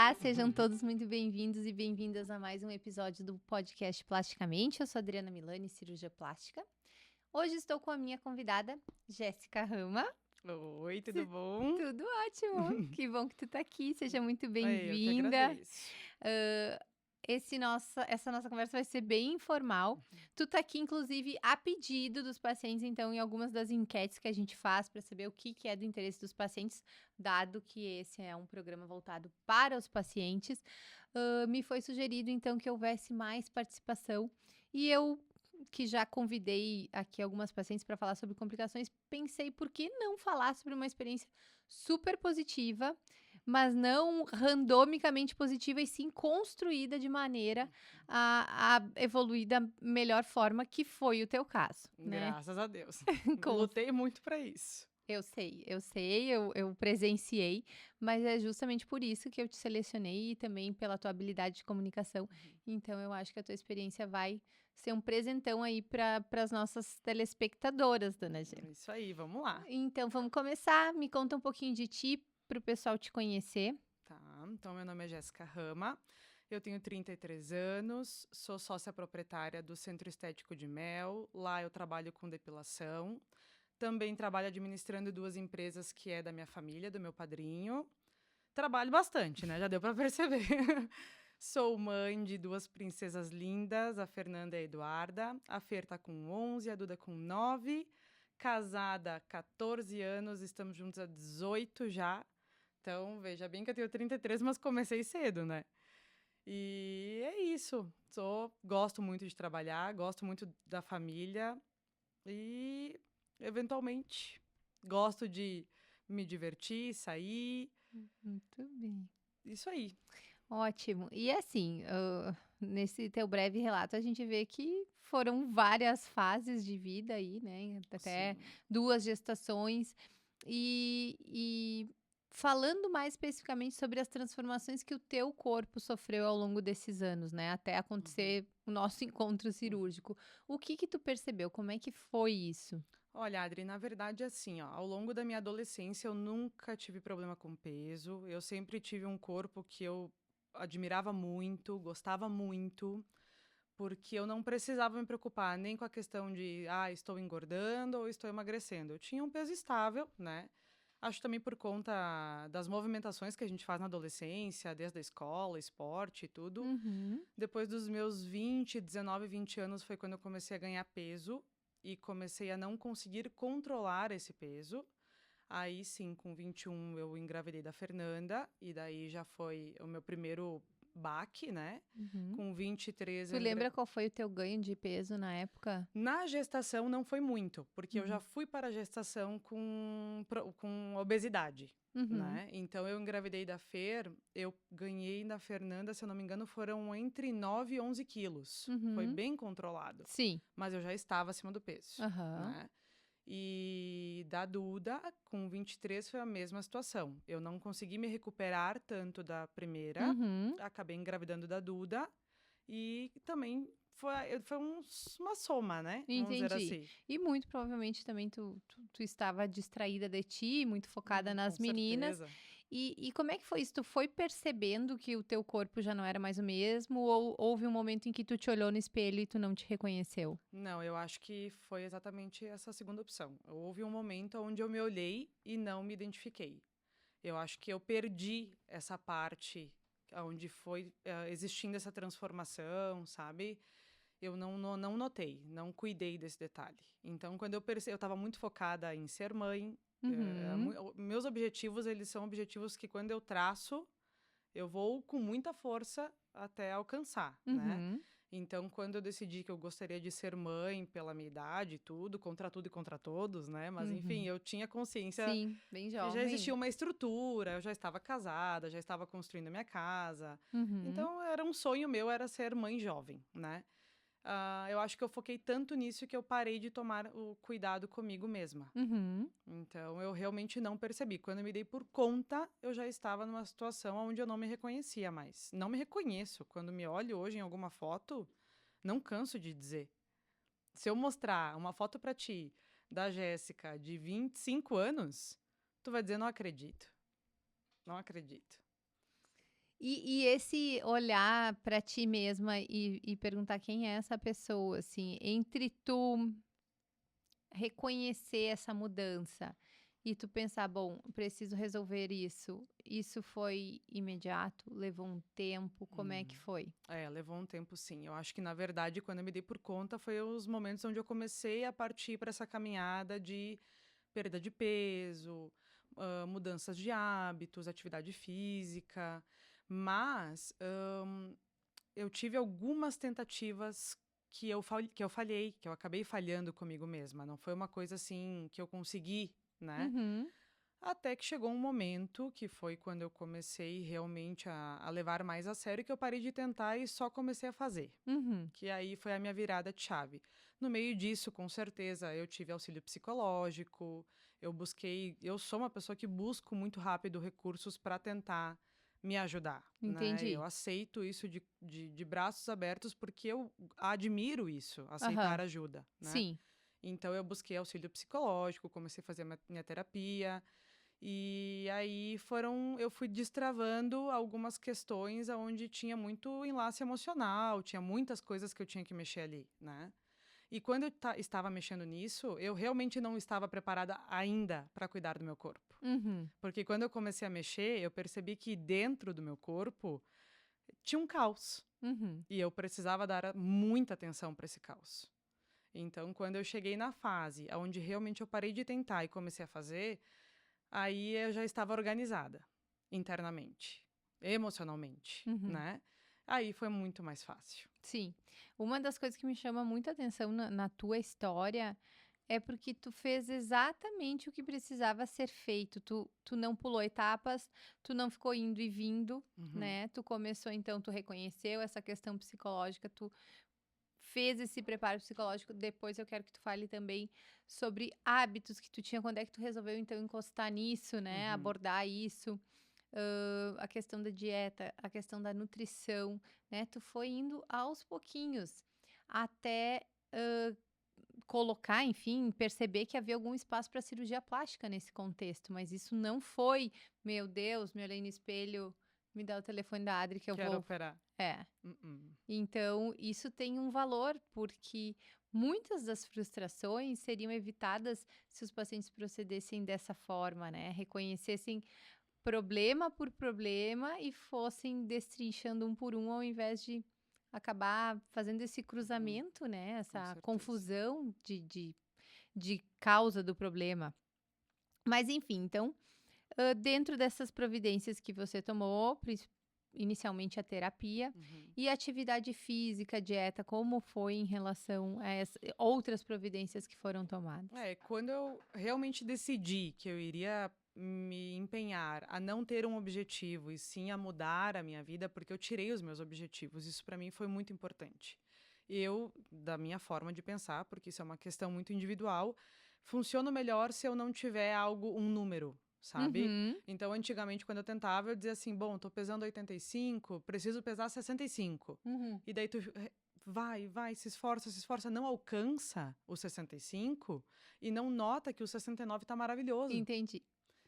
Olá, sejam todos muito bem-vindos e bem-vindas a mais um episódio do podcast Plasticamente. Eu sou Adriana Milani, cirurgia plástica. Hoje estou com a minha convidada, Jéssica Rama. Oi, tudo bom? Tudo ótimo, que bom que tu tá aqui, seja muito Eu que bem-vinda. agradeço. Essa nossa conversa vai ser bem informal. Tu tá aqui, inclusive, a pedido dos pacientes, então, em algumas das enquetes que a gente faz para saber o que é do interesse dos pacientes, dado que esse é um programa voltado para os pacientes, me foi sugerido, então, que houvesse mais participação. E eu, que já convidei aqui algumas pacientes para falar sobre complicações, pensei por que não falar sobre uma experiência super positiva, mas não randomicamente positiva, e sim construída de maneira a evoluir da melhor forma, que foi o teu caso, né? Graças a Deus. Com- Lutei muito para isso. Eu sei, eu presenciei, mas é justamente por isso que eu te selecionei e também pela tua habilidade de comunicação. Então, eu acho que a tua experiência vai ser um presentão aí para as nossas telespectadoras, dona Gê. Isso aí, vamos lá. Então, vamos começar. Me conta um pouquinho de ti, para o pessoal te conhecer. Tá, então meu nome é Jéssica Rama, eu tenho 33 anos, sou sócia proprietária do Centro Estético de Mel, lá eu trabalho com depilação, também trabalho administrando 2 empresas que é da minha família, do meu padrinho, trabalho bastante, né, já deu para perceber. Sou mãe de 2 princesas lindas, a Fernanda e a Eduarda, a Fer tá com 11, a Duda com 9, casada há 14 anos, estamos juntos há 18 já. Então, veja bem que eu tenho 33, mas comecei cedo, né? E é isso. Gosto muito de trabalhar, gosto muito da família e, eventualmente, gosto de me divertir, sair. Muito bem. Isso aí. Ótimo. E assim, nesse teu breve relato, a gente vê que foram várias fases de vida aí, né? Até Sim. 2 gestações. E falando mais especificamente sobre as transformações que o teu corpo sofreu ao longo desses anos, né? Até acontecer o nosso encontro cirúrgico. O que tu percebeu? Como é que foi isso? Olha, Adri, na verdade, assim, ó, ao longo da minha adolescência, eu nunca tive problema com peso. Eu sempre tive um corpo que eu admirava muito, gostava muito. Porque eu não precisava me preocupar nem com a questão de, estou engordando ou estou emagrecendo. Eu tinha um peso estável, né? Acho também por conta das movimentações que a gente faz na adolescência, desde a escola, esporte e tudo. Uhum. Depois dos meus 20, 19, 20 anos foi quando eu comecei a ganhar peso e comecei a não conseguir controlar esse peso. Aí sim, com 21 eu engravidei da Fernanda e daí já foi o meu primeiro baque, né? Uhum. Com 23 Tu eu lembra qual foi o teu ganho de peso na época? Na gestação não foi muito, porque eu já Uhum. fui para a gestação com obesidade, Uhum. né? Então eu engravidei da Fer, eu ganhei da Fernanda, se eu não me engano, foram entre 9 e 11 quilos. Foi Uhum. bem controlado, Sim. mas eu já estava acima do peso, Aham. né? E da Duda, com 23, foi a mesma situação. Eu não consegui me recuperar tanto da primeira, Uhum. acabei engravidando da Duda e também foi uma soma, né? Vamos dizer Entendi. assim. E muito provavelmente também tu estava distraída de ti, muito focada Com nas meninas. certeza. E como é que foi isso? Tu foi percebendo que o teu corpo já não era mais o mesmo? Ou houve um momento em que tu te olhou no espelho e tu não te reconheceu? Não, eu acho que foi exatamente essa segunda opção. Houve um momento onde eu me olhei e não me identifiquei. Eu acho que eu perdi essa parte onde foi existindo essa transformação, sabe? Eu não notei, não cuidei desse detalhe. Então, quando eu percebi, eu estava muito focada em ser mãe. Uhum. Meus objetivos, eles são objetivos que quando eu traço, eu vou com muita força até alcançar, né? Uhum. Então, quando eu decidi que eu gostaria de ser mãe pela minha idade, tudo e contra todos, né? Mas, enfim, Uhum. eu tinha consciência Sim, bem que já existia jovem. uma estrutura, eu já estava casada, já estava construindo a minha casa. Uhum. Então, era um sonho meu, era ser mãe jovem, né? Eu acho que eu foquei tanto nisso que eu parei de tomar o cuidado comigo mesma. Uhum. Então, eu realmente não percebi. Quando eu me dei por conta, eu já estava numa situação onde eu não me reconhecia mais. Não me reconheço. Quando me olho hoje em alguma foto, não canso de dizer. Se eu mostrar uma foto para ti da Jéssica de 25 anos, tu vai dizer, não acredito. Não acredito. E esse olhar para ti mesma e perguntar quem é essa pessoa, assim, entre tu reconhecer essa mudança e tu pensar: "Bom, preciso resolver isso", isso foi imediato? Levou um tempo? Como é que Hum. foi? Levou um tempo sim. Eu acho que, na verdade, quando eu me dei por conta, foi os momentos onde eu comecei a partir para essa caminhada de perda de peso, mudanças de hábitos, atividade física. Mas eu tive algumas tentativas que eu falhei, que eu acabei falhando comigo mesma. Não foi uma coisa assim que eu consegui, né? Uhum, Até que chegou um momento, que foi quando eu comecei realmente a levar mais a sério, que eu parei de tentar e só comecei a fazer. uhum, Que aí foi a minha virada de chave. No meio disso, com certeza, eu tive auxílio psicológico, eu sou uma pessoa que busco muito rápido recursos para tentar me ajudar, né? Eu entendi. aceito isso de braços abertos porque eu admiro isso, aceitar Aham, ajuda, né? sim. Então eu busquei auxílio psicológico, comecei a fazer minha terapia, e aí eu fui destravando algumas questões aonde tinha muito enlace emocional, tinha muitas coisas que eu tinha que mexer ali, né. E quando eu estava mexendo nisso, eu realmente não estava preparada ainda para cuidar do meu corpo. Uhum, Porque quando eu comecei a mexer, eu percebi que dentro do meu corpo tinha um caos, uhum. e eu precisava dar muita atenção para esse caos. Então, quando eu cheguei na fase onde realmente eu parei de tentar e comecei a fazer, aí eu já estava organizada, internamente, emocionalmente, Uhum. né. Aí foi muito mais fácil. Sim. Uma das coisas que me chama muita atenção na tua história é porque tu fez exatamente o que precisava ser feito. Tu não pulou etapas, tu não ficou indo e vindo, Uhum, né? Tu começou, então, tu reconheceu essa questão psicológica, tu fez esse preparo psicológico. Depois eu quero que tu fale também sobre hábitos que tu tinha, quando é que tu resolveu, então, encostar nisso, né? uhum. Abordar isso. A questão da dieta, a questão da nutrição, né, tu foi indo aos pouquinhos, até, colocar, enfim, perceber que havia algum espaço para cirurgia plástica nesse contexto, mas isso não foi: "Meu Deus, me olhei no espelho, me dá o telefone da Adri que eu Quero vou". operar. É. Mm-mm. Então isso tem um valor, porque muitas das frustrações seriam evitadas se os pacientes procedessem dessa forma, né, reconhecessem problema por problema e fossem destrinchando um por um, ao invés de acabar fazendo esse Uhum, cruzamento, né, com essa certeza. confusão de causa do problema. Mas enfim, então, dentro dessas providências que você tomou, inicialmente a terapia Uhum. e a atividade física, dieta, como foi em relação a outras providências que foram tomadas? Quando eu realmente decidi que eu iria me empenhar a não ter um objetivo e sim a mudar a minha vida, porque eu tirei os meus objetivos, isso para mim foi muito importante. Eu, da minha forma de pensar, porque isso é uma questão muito individual, funciona melhor se eu não tiver algo, um número, sabe? Uhum, Então, antigamente, quando eu tentava, eu dizia assim: bom, tô pesando 85, preciso pesar 65. E cinco. uhum. E daí tu vai, se esforça, não alcança o 65 e não nota que o 69 tá maravilhoso. Entendi.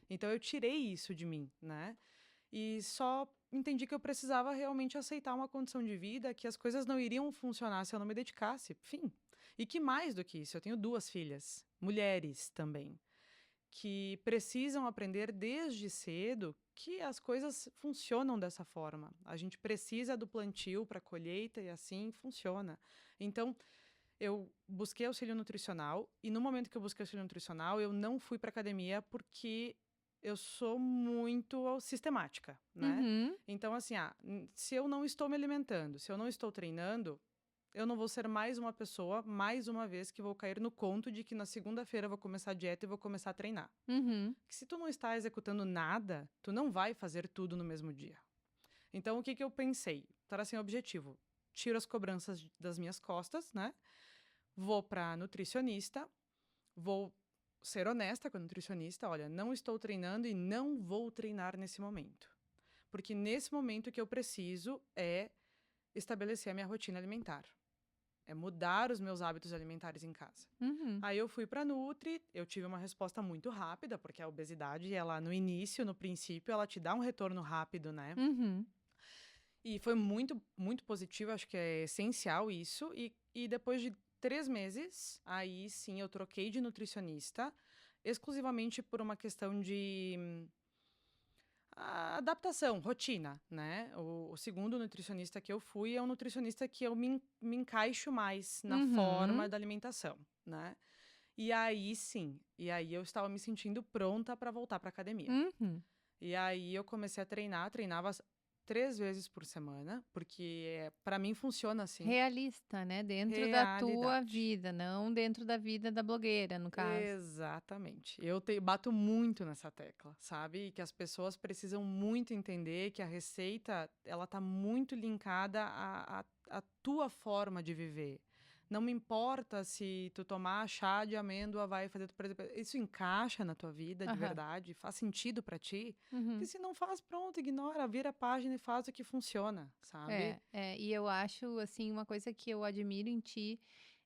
Então eu tirei isso de mim, né? E só entendi que eu precisava realmente aceitar uma condição de vida, que as coisas não iriam funcionar se eu não me dedicasse. Fim. E que mais do que isso, eu tenho duas filhas, mulheres também, que precisam aprender desde cedo que as coisas funcionam dessa forma. A gente precisa do plantio para a colheita e assim funciona. Então, eu busquei auxílio nutricional e no momento que eu busquei auxílio nutricional, eu não fui para academia porque eu sou muito sistemática, né? Uhum. Então, assim, se eu não estou me alimentando, se eu não estou treinando, eu não vou ser mais uma pessoa, mais uma vez, que vou cair no conto de que na segunda-feira eu vou começar a dieta e vou começar a treinar. Uhum, Que se tu não está executando nada, tu não vai fazer tudo no mesmo dia. Então, o que que eu pensei? Era assim, objetivo. Tiro as cobranças das minhas costas, né? Vou para nutricionista, vou ser honesta com a nutricionista, olha, não estou treinando e não vou treinar nesse momento. Porque nesse momento o que eu preciso é estabelecer a minha rotina alimentar. É mudar os meus hábitos alimentares em casa. uhum, Aí eu fui para Nutri, eu tive uma resposta muito rápida, porque a obesidade, ela no início, no princípio, ela te dá um retorno rápido, né? uhum. E foi muito, muito positivo, acho que é essencial isso. E depois de 3 meses, aí sim eu troquei de nutricionista, exclusivamente por uma questão de adaptação, rotina, né? O segundo nutricionista que eu fui é um nutricionista que eu me encaixo mais na Uhum. forma da alimentação, né? E aí sim, e aí eu estava me sentindo pronta para voltar para academia. Uhum. E aí eu comecei a treinar, treinava 3 vezes por semana, porque para mim funciona assim, Realista, né, dentro da tua realidade. vida, não dentro da vida da blogueira, no caso. Exatamente. Bato muito nessa tecla, sabe? E que as pessoas precisam muito entender que a receita, ela tá muito linkada à tua forma de viver. Não me importa se tu tomar chá de amêndoa vai fazer tu perder. Isso encaixa na tua vida de Aham. verdade? Faz sentido pra ti? Porque Uhum. se não faz, pronto, ignora, vira a página e faz o que funciona, sabe? E eu acho, assim, uma coisa que eu admiro em ti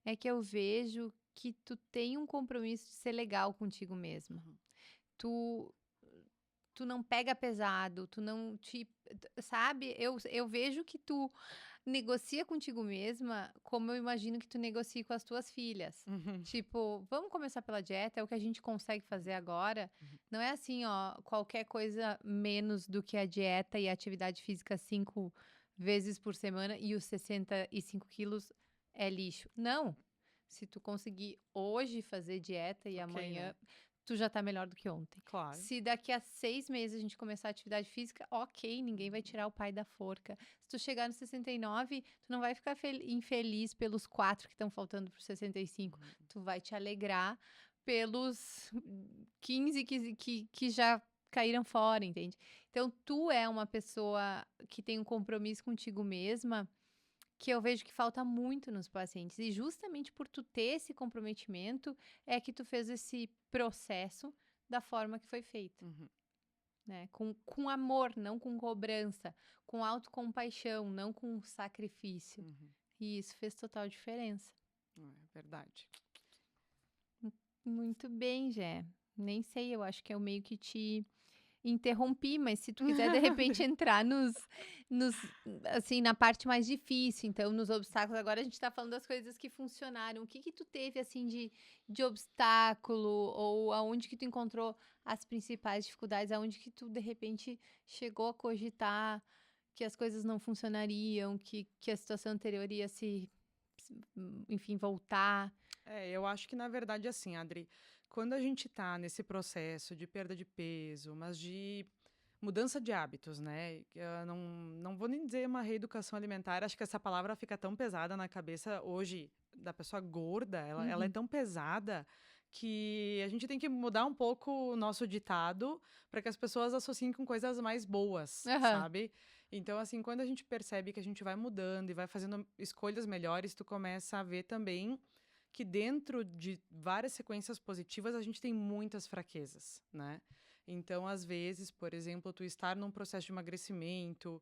é que eu vejo que tu tem um compromisso de ser legal contigo mesma. Uhum. Tu tu não pega pesado, tu não te sabe, eu vejo que tu negocia contigo mesma como eu imagino que tu negocie com as tuas filhas. Uhum. Tipo, vamos começar pela dieta, é o que a gente consegue fazer agora. Uhum. Não é assim, ó, qualquer coisa menos do que a dieta e a atividade física 5 vezes por semana e os 65 quilos é lixo. Não. Se tu conseguir hoje fazer dieta e Ok, amanhã, né? tu já tá melhor do que ontem. Claro. Se daqui a 6 meses a gente começar a atividade física, ok, ninguém vai Uhum. tirar o pai da forca. Se tu chegar no 69, tu não vai ficar infeliz pelos 4 que estão faltando pro 65. Uhum. Tu vai te alegrar pelos 15 que já caíram fora, entende? Então, tu é uma pessoa que tem um compromisso contigo mesma que eu vejo que falta muito nos pacientes. E justamente por tu ter esse comprometimento, é que tu fez esse processo da forma que foi feito, Uhum. né? Com amor, não com cobrança, com autocompaixão, não com sacrifício. Uhum. E isso fez total diferença. É verdade. Muito bem, Jé. Nem sei, eu acho que eu meio que te interrompi, mas se tu quiser de repente entrar nos assim, na parte mais difícil, então nos obstáculos, agora a gente tá falando das coisas que funcionaram, o que que tu teve assim de obstáculo ou aonde que tu encontrou as principais dificuldades, aonde que tu de repente chegou a cogitar que as coisas não funcionariam, que a situação anterior ia enfim, voltar? Eu acho que na verdade assim, Adri, quando a gente tá nesse processo de perda de peso, mas de mudança de hábitos, né? Eu não vou nem dizer uma reeducação alimentar, acho que essa palavra fica tão pesada na cabeça hoje da pessoa gorda, ela é Uhum. tão pesada que a gente tem que mudar um pouco o nosso ditado para que as pessoas associem com coisas mais boas, Aham. sabe? Então, assim, quando a gente percebe que a gente vai mudando e vai fazendo escolhas melhores, tu começa a ver também que dentro de várias sequências positivas a gente tem muitas fraquezas, né? Então, às vezes, por exemplo, tu estar num processo de emagrecimento,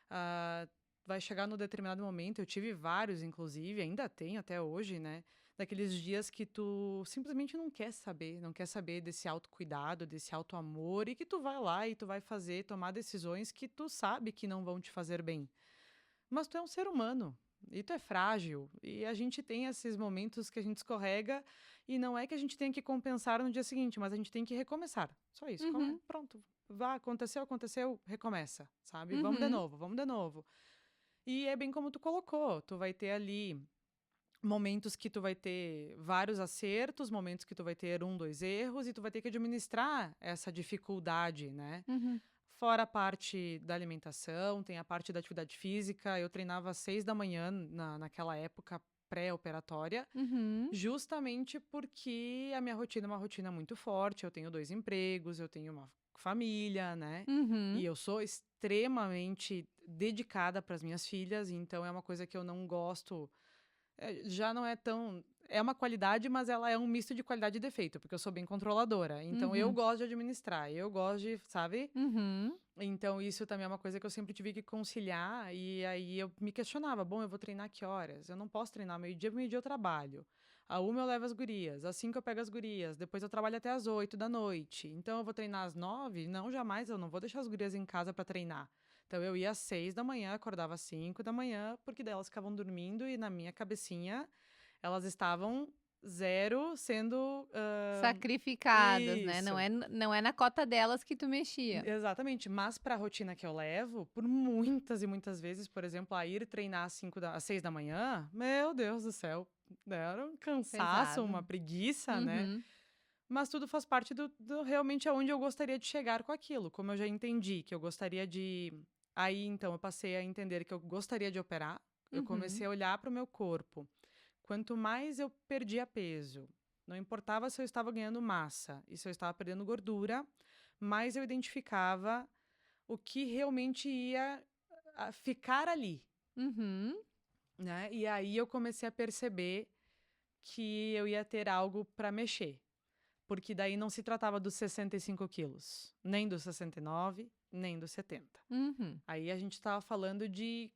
ah, vai chegar num determinado momento, eu tive vários, inclusive, ainda tenho até hoje, né? Daqueles dias que tu simplesmente não quer saber desse autocuidado, desse autoamor, e que tu vai lá e tu vai tomar decisões que tu sabe que não vão te fazer bem. Mas tu é um ser humano e tu é frágil. E a gente tem esses momentos que a gente escorrega e não é que a gente tenha que compensar no dia seguinte, mas a gente tem que recomeçar. Só isso. Uhum. Pronto. Vá, aconteceu, recomeça, sabe? Vamos de Uhum. novo, vamos de novo. E é bem como tu colocou, tu vai ter ali momentos que tu vai ter vários acertos, momentos que tu vai ter 2 erros e tu vai ter que administrar essa dificuldade, né? Uhum. Fora a parte da alimentação, tem a parte da atividade física. Eu treinava às 6 da manhã naquela época pré-operatória, Uhum. justamente porque a minha rotina é uma rotina muito forte. Eu tenho 2 empregos, eu tenho uma família, né? E Uhum. eu sou extremamente dedicada para as minhas filhas, então é uma coisa que eu não gosto. Já não é tão. É uma qualidade, mas ela é um misto de qualidade e defeito, porque eu sou bem controladora. Então eu Uhum. gosto de administrar, eu gosto de, sabe? Uhum. Então, isso também é uma coisa que eu sempre tive que conciliar. E aí eu me questionava: bom, eu vou treinar que horas? Eu não posso treinar meio-dia eu trabalho. À 1 eu levo as gurias, às 5 eu pego as gurias, depois eu trabalho até às 8 da noite. Então, eu vou treinar às 9? Não, jamais, eu não vou deixar as gurias em casa para treinar. Então, eu ia às 6 da manhã, acordava às 5 da manhã, porque daí elas ficavam dormindo e na minha cabecinha, elas estavam zero sendo... Sacrificadas, né? isso. Não é na cota delas que tu mexia. Exatamente, mas para a rotina que eu levo, por muitas e muitas vezes, por exemplo, a ir treinar às 6 da manhã, meu Deus do céu, era um cansaço, Pesado. uma preguiça, né? Uhum. Mas tudo faz parte do realmente aonde eu gostaria de chegar com aquilo. Como eu já entendi que eu gostaria de. Aí, então, eu passei a entender que eu gostaria de operar. Eu Uhum. comecei a olhar para o meu corpo. Quanto mais eu perdia peso, não importava se eu estava ganhando massa e se eu estava perdendo gordura, mais eu identificava o que realmente ia ficar ali, Uhum. né? E aí eu comecei a perceber que eu ia ter algo para mexer. Porque daí não se tratava dos 65 quilos, nem dos 69, nem dos 70. Uhum. Aí a gente estava falando de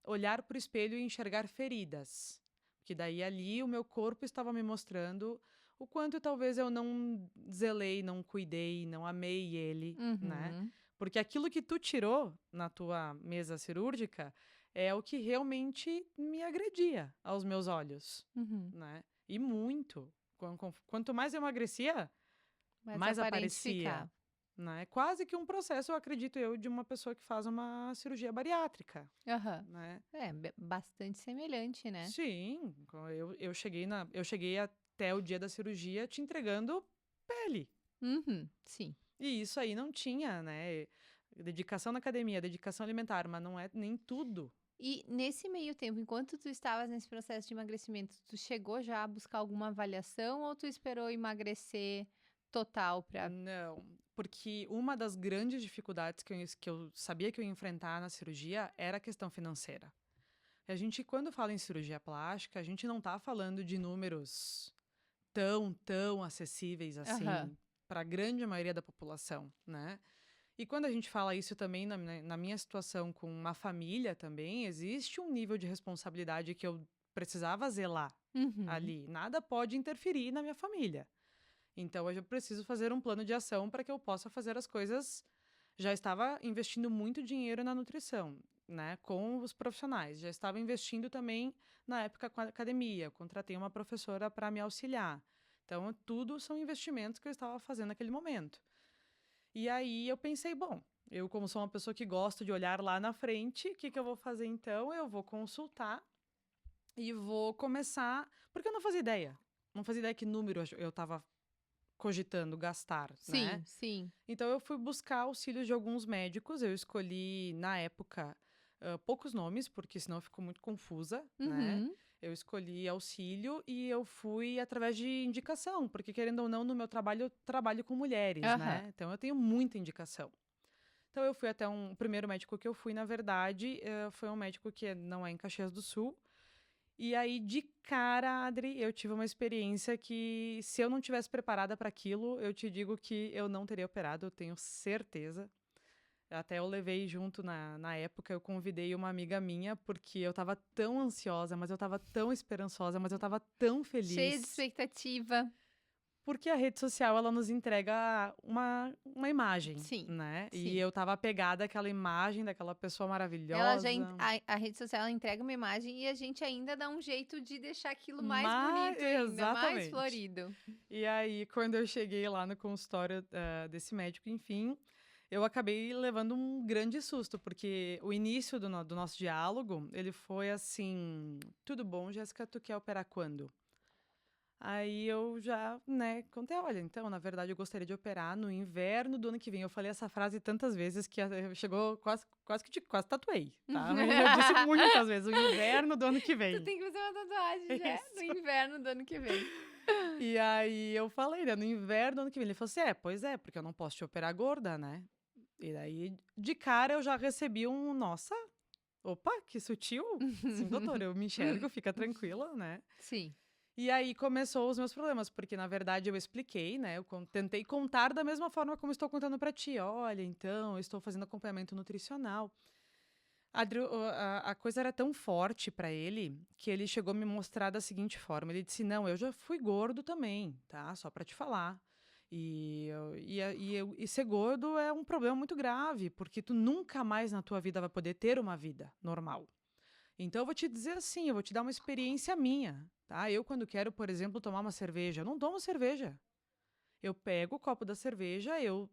olhar para o espelho e enxergar feridas. Porque daí ali o meu corpo estava me mostrando o quanto talvez eu não zelei, não cuidei, não amei ele, né? Uhum. Porque aquilo que tu tirou na tua mesa cirúrgica é o que realmente me agredia aos meus olhos, Uhum. né? E muito. Quanto mais eu emagrecia, Mas mais aparente aparecia, ficar. né? Quase que um processo, eu acredito eu, de uma pessoa que faz uma cirurgia bariátrica, Aham. né? É, bastante semelhante, né? Sim, eu cheguei até o dia da cirurgia te entregando pele. Uhum. Sim. E isso aí não tinha, né? Dedicação na academia, dedicação alimentar, mas não é nem tudo. E nesse meio tempo, enquanto tu estavas nesse processo de emagrecimento, tu chegou já a buscar alguma avaliação ou tu esperou emagrecer total pra... Não, porque uma das grandes dificuldades que eu sabia que eu ia enfrentar na cirurgia era a questão financeira. A gente, quando fala em cirurgia plástica, a gente não está falando de números tão acessíveis Aham. assim para a grande maioria da população, né? E quando a gente fala isso também na minha situação com uma família também, existe um nível de responsabilidade que eu precisava zelar Uhum. ali. Nada pode interferir na minha família. Então, eu preciso fazer um plano de ação para que eu possa fazer as coisas. Já estava investindo muito dinheiro na nutrição, né, com os profissionais. Já estava investindo também na época com a academia. Eu contratei uma professora para me auxiliar. Então, tudo são investimentos que eu estava fazendo naquele momento. E aí eu pensei, bom, eu como sou uma pessoa que gosta de olhar lá na frente, o que eu vou fazer então? Eu vou consultar e vou começar, porque eu não fazia ideia. Não fazia ideia que número eu estava cogitando gastar, né? Sim, sim. Então eu fui buscar auxílio de alguns médicos. Eu escolhi, na época, poucos nomes, porque senão ficou muito confusa, né? Uhum. Eu escolhi auxílio e eu fui através de indicação, porque querendo ou não, no meu trabalho, eu trabalho com mulheres, Aham. né? Então eu tenho muita indicação. Então eu fui até o primeiro médico que eu fui, na verdade, foi um médico que não é em Caxias do Sul. E aí, de cara, Adri, eu tive uma experiência que, se eu não tivesse preparada para aquilo, eu te digo que eu não teria operado, eu tenho certeza. Até eu levei junto na época, eu convidei uma amiga minha, porque eu estava tão ansiosa, mas eu estava tão esperançosa, mas eu estava tão Cheia de feliz. expectativa. Porque a rede social, ela nos entrega uma imagem, Sim, né? E sim. eu estava apegada àquela imagem daquela pessoa Ela já, maravilhosa. a rede social ela entrega uma imagem e a gente ainda dá um jeito de deixar aquilo mais Mas, bonito ainda, mais exatamente. florido. E aí, quando eu cheguei lá no consultório desse médico, enfim, eu acabei levando um grande susto, porque o início do nosso diálogo, ele foi assim, tudo bom, Jéssica, tu quer operar quando? Aí eu já, né, contei, olha, então, na verdade, eu gostaria de operar no inverno do ano que vem. Eu falei essa frase tantas vezes que chegou quase tatuei, tá? Eu disse muitas vezes, o inverno do ano que Tu vem. tem que fazer uma tatuagem já no Isso. inverno do ano que vem. E aí eu falei, né, no inverno do ano que vem. Ele falou assim, pois é, porque eu não posso te operar gorda, né? E daí, de cara, eu já recebi nossa, opa, que sutil. Sim, doutor, eu me enxergo, fica tranquila, né? Sim. E aí começou os meus problemas, porque na verdade eu expliquei, né? Eu tentei contar da mesma forma como estou contando para ti. Olha, então, eu estou fazendo acompanhamento nutricional. A coisa era tão forte para ele que ele chegou a me mostrar da seguinte forma: ele disse, não, eu já fui gordo também, tá? Só para te falar. E ser gordo é um problema muito grave, porque tu nunca mais na tua vida vai poder ter uma vida normal. Então, eu vou te dizer assim, eu vou te dar uma experiência minha, tá? Eu, quando quero, por exemplo, tomar uma cerveja, eu não tomo cerveja. Eu pego o copo da cerveja, eu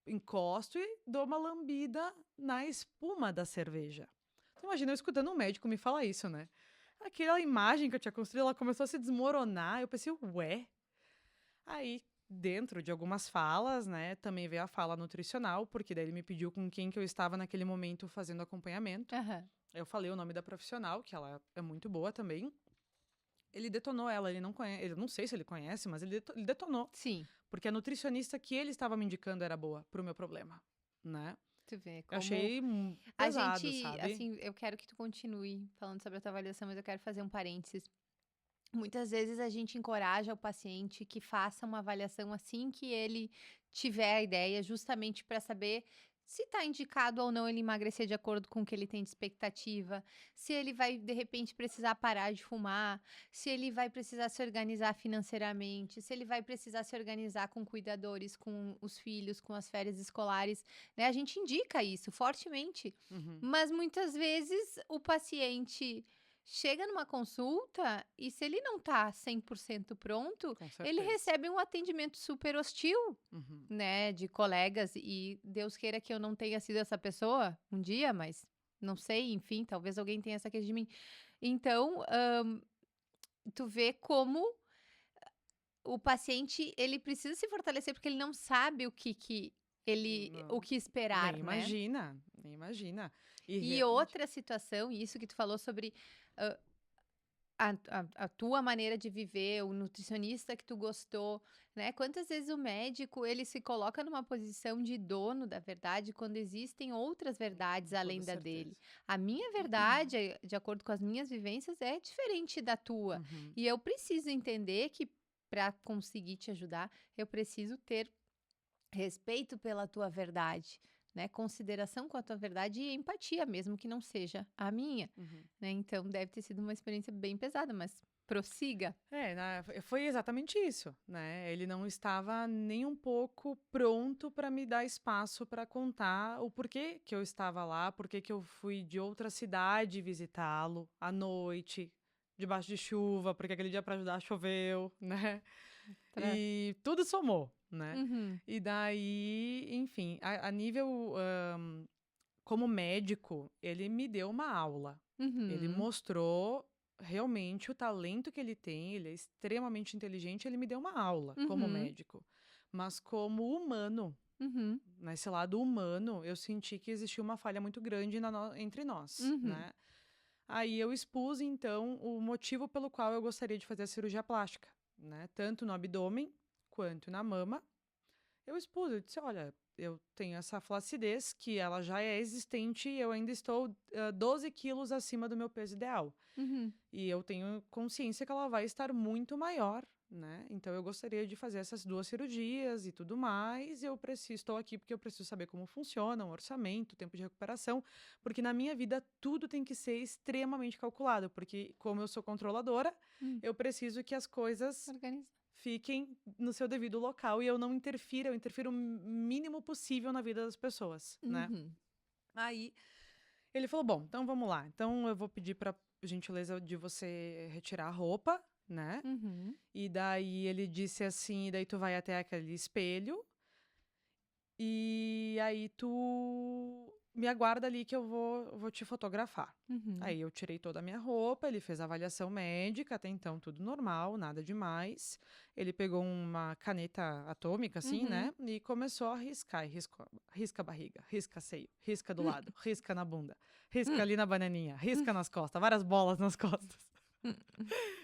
encosto e dou uma lambida na espuma da cerveja. Então, imagina eu escutando um médico me falar isso, né? Aquela imagem que eu tinha construído, ela começou a se desmoronar. Eu pensei, ué? Aí, dentro de algumas falas, né, também veio a fala nutricional, porque daí ele me pediu com quem que eu estava naquele momento fazendo acompanhamento. Aham. Eu falei o nome da profissional, que ela é muito boa também. Ele detonou ela, ele não conhece, eu não sei se ele conhece, mas ele detonou, Sim. porque a nutricionista que ele estava me indicando era boa pro meu problema, né? Tu vê Eu como achei a pesado, gente, sabe? assim, eu quero que tu continue falando sobre a tua avaliação, mas eu quero fazer um parênteses. Muitas vezes a gente encoraja o paciente que faça uma avaliação assim que ele tiver a ideia, justamente para saber se está indicado ou não ele emagrecer de acordo com o que ele tem de expectativa, se ele vai de repente precisar parar de fumar, se ele vai precisar se organizar financeiramente, se ele vai precisar se organizar com cuidadores, com os filhos, com as férias escolares, né? A gente indica isso fortemente, Uhum, mas muitas vezes o paciente chega numa consulta e se ele não tá 100% pronto, com ele certeza. recebe um atendimento super hostil, Uhum. né, de colegas e Deus queira que eu não tenha sido essa pessoa um dia, mas não sei, enfim, talvez alguém tenha essa queixa de mim. Então, tu vê como o paciente, ele precisa se fortalecer porque ele não sabe o Não, que esperar, nem né? imagina, nem imagina. E E realmente. outra situação, isso que tu falou sobre a tua maneira de viver, o nutricionista que tu gostou, né? Quantas vezes o médico, ele se coloca numa posição de dono da verdade quando existem outras verdades Com toda além da certeza. dele. A minha verdade, de acordo com as minhas vivências, é diferente da tua. Uhum. E eu preciso entender que para conseguir te ajudar, eu preciso ter respeito pela tua verdade, né? Consideração com a tua verdade e empatia, mesmo que não seja a minha, Uhum. né? Então deve ter sido uma experiência bem pesada, mas prossiga. Foi exatamente isso, né? Ele não estava nem um pouco pronto para me dar espaço para contar o porquê que eu estava lá, porquê que eu fui de outra cidade visitá-lo à noite, debaixo de chuva, porque aquele dia para ajudar choveu, né? Pra... E tudo somou, né? Uhum, E daí, enfim, a nível como médico, ele me deu uma aula. Ele uhum, mostrou realmente o talento que ele tem, ele é extremamente inteligente, ele me deu uma aula como uhum, médico. Mas como humano, uhum, nesse lado humano, eu senti que existia uma falha muito grande entre nós, uhum, né? Aí eu expus, então, o motivo pelo qual eu gostaria de fazer a cirurgia plástica, né? Tanto no abdômen quanto na mama, eu expus, eu disse, olha, eu tenho essa flacidez que ela já é existente e eu ainda estou 12 quilos acima do meu peso ideal. uhum, E eu tenho consciência que ela vai estar muito maior, né? Então eu gostaria de fazer essas duas cirurgias e tudo mais. Estou aqui porque eu preciso saber como funciona o orçamento, o tempo de recuperação, porque na minha vida tudo tem que ser extremamente calculado, porque como eu sou controladora, uhum. eu preciso que as coisas Organiza. fiquem no seu devido local e eu não interfira, eu interfiro o mínimo possível na vida das pessoas, né? Uhum, Aí ele falou: "Bom, então vamos lá. Então eu vou pedir para gentileza de você retirar a roupa, né?" uhum, E daí ele disse assim: "Daí tu vai até aquele espelho e aí tu me aguarda ali que eu vou te fotografar." uhum, Aí eu tirei toda a minha roupa, ele fez a avaliação médica, até então tudo normal, nada demais. Ele pegou uma caneta atômica, assim, uhum. né? E começou a riscar. E risca a barriga, risca seio, risca do lado, risca na bunda, risca ali na bananinha, risca nas costas, várias bolas nas costas.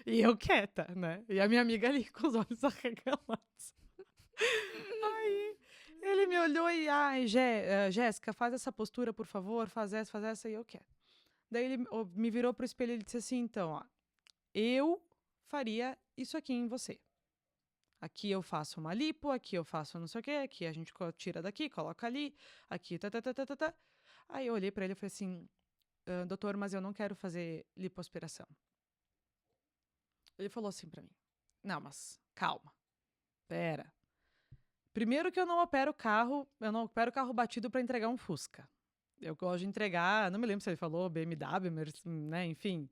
E eu quieta, né? E a minha amiga ali com os olhos arregalados. Aí ele me olhou e, ai, Jéssica, faz essa postura, por favor, faz essa, e eu quero. Daí ele me virou pro espelho e ele disse assim, então, ó, eu faria isso aqui em você. Aqui eu faço uma lipo, aqui eu faço não sei o quê, aqui a gente tira daqui, coloca ali, aqui, tá, tá, tá, tá, tá, tá. Aí eu olhei pra ele e falei assim, doutor, mas eu não quero fazer lipoaspiração. Ele falou assim pra mim, não, mas calma, pera. Primeiro que eu não opero carro batido para entregar um Fusca. Eu gosto de entregar, não me lembro se ele falou BMW, né, enfim.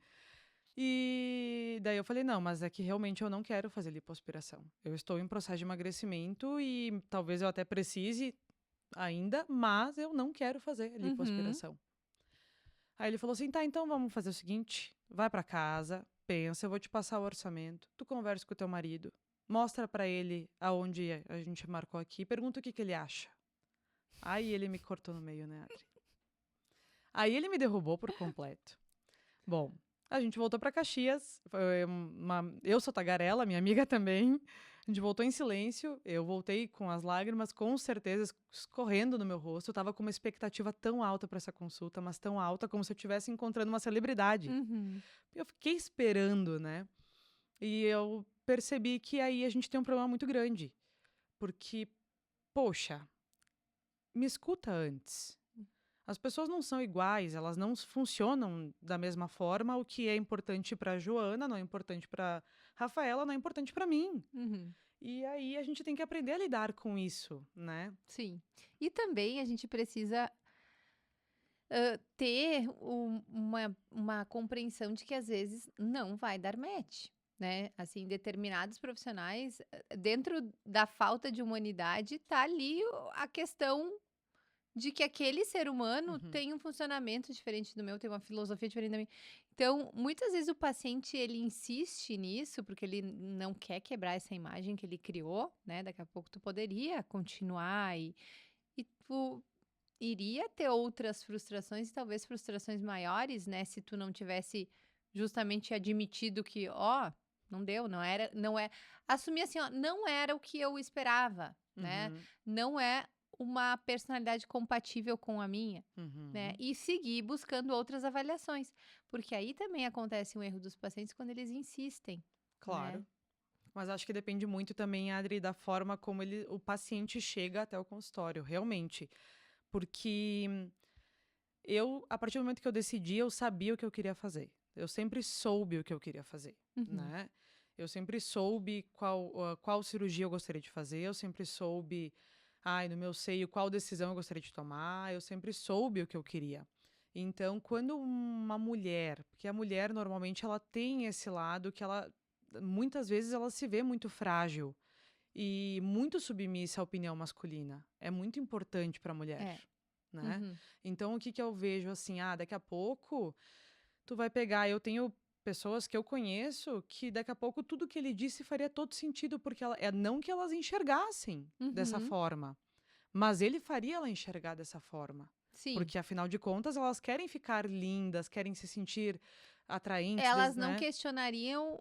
E daí eu falei, não, mas é que realmente eu não quero fazer lipoaspiração. Eu estou em processo de emagrecimento e talvez eu até precise ainda, mas eu não quero fazer Uhum. lipoaspiração. Aí ele falou assim, tá, então vamos fazer o seguinte, vai pra casa, pensa, eu vou te passar o orçamento, tu conversa com o teu marido, mostra pra ele aonde a gente marcou aqui, pergunta o que que ele acha. Aí ele me cortou no meio, né, Adri? Aí ele me derrubou por completo. Bom, a gente voltou pra Caxias. Eu sou tagarela, minha amiga também. A gente voltou em silêncio. Eu voltei com as lágrimas, com certeza, escorrendo no meu rosto. Eu tava com uma expectativa tão alta para essa consulta, mas tão alta como se eu estivesse encontrando uma celebridade. Uhum. Eu fiquei esperando, né? E eu percebi que aí a gente tem um problema muito grande. Porque, poxa, me escuta antes. As pessoas não são iguais, elas não funcionam da mesma forma. O que é importante para Joana não é importante para Rafaela, não é importante para mim. Uhum. E aí a gente tem que aprender a lidar com isso, né? Sim. E também a gente precisa ter uma compreensão de que às vezes não vai dar match, né? Assim, determinados profissionais, dentro da falta de humanidade, tá ali a questão de que aquele ser humano Uhum. tem um funcionamento diferente do meu, tem uma filosofia diferente da minha. Então, muitas vezes o paciente, ele insiste nisso, porque ele não quer quebrar essa imagem que ele criou, né? Daqui a pouco tu poderia continuar e tu iria ter outras frustrações, e talvez frustrações maiores, né? Se tu não tivesse justamente admitido que, ó, não deu, não é. Assumir assim, ó, não era o que eu esperava, né? Uhum. Não é uma personalidade compatível com a minha, né? Uhum. E seguir buscando outras avaliações. Porque aí também acontece um erro dos pacientes quando eles insistem, né? Claro. Mas acho que depende muito também, Adri, da forma como o paciente chega até o consultório, realmente. Porque a partir do momento que eu decidi, eu sabia o que eu queria fazer. Eu sempre soube o que eu queria fazer, Uhum. né? Eu sempre soube qual cirurgia eu gostaria de fazer, eu sempre soube, no meu seio, qual decisão eu gostaria de tomar, eu sempre soube o que eu queria. Então, quando uma mulher, porque a mulher normalmente ela tem esse lado que muitas vezes ela se vê muito frágil e muito submissa à opinião masculina. É muito importante para a mulher, É. né? Uhum. Então, o que que eu vejo assim, daqui a pouco tu vai pegar, eu tenho pessoas que eu conheço que daqui a pouco tudo que ele disse faria todo sentido, porque não que elas enxergassem dessa Uhum. forma, mas ele faria ela enxergar dessa forma. Sim. Porque, afinal de contas, elas querem ficar lindas, querem se sentir atraentes, Elas não né? questionariam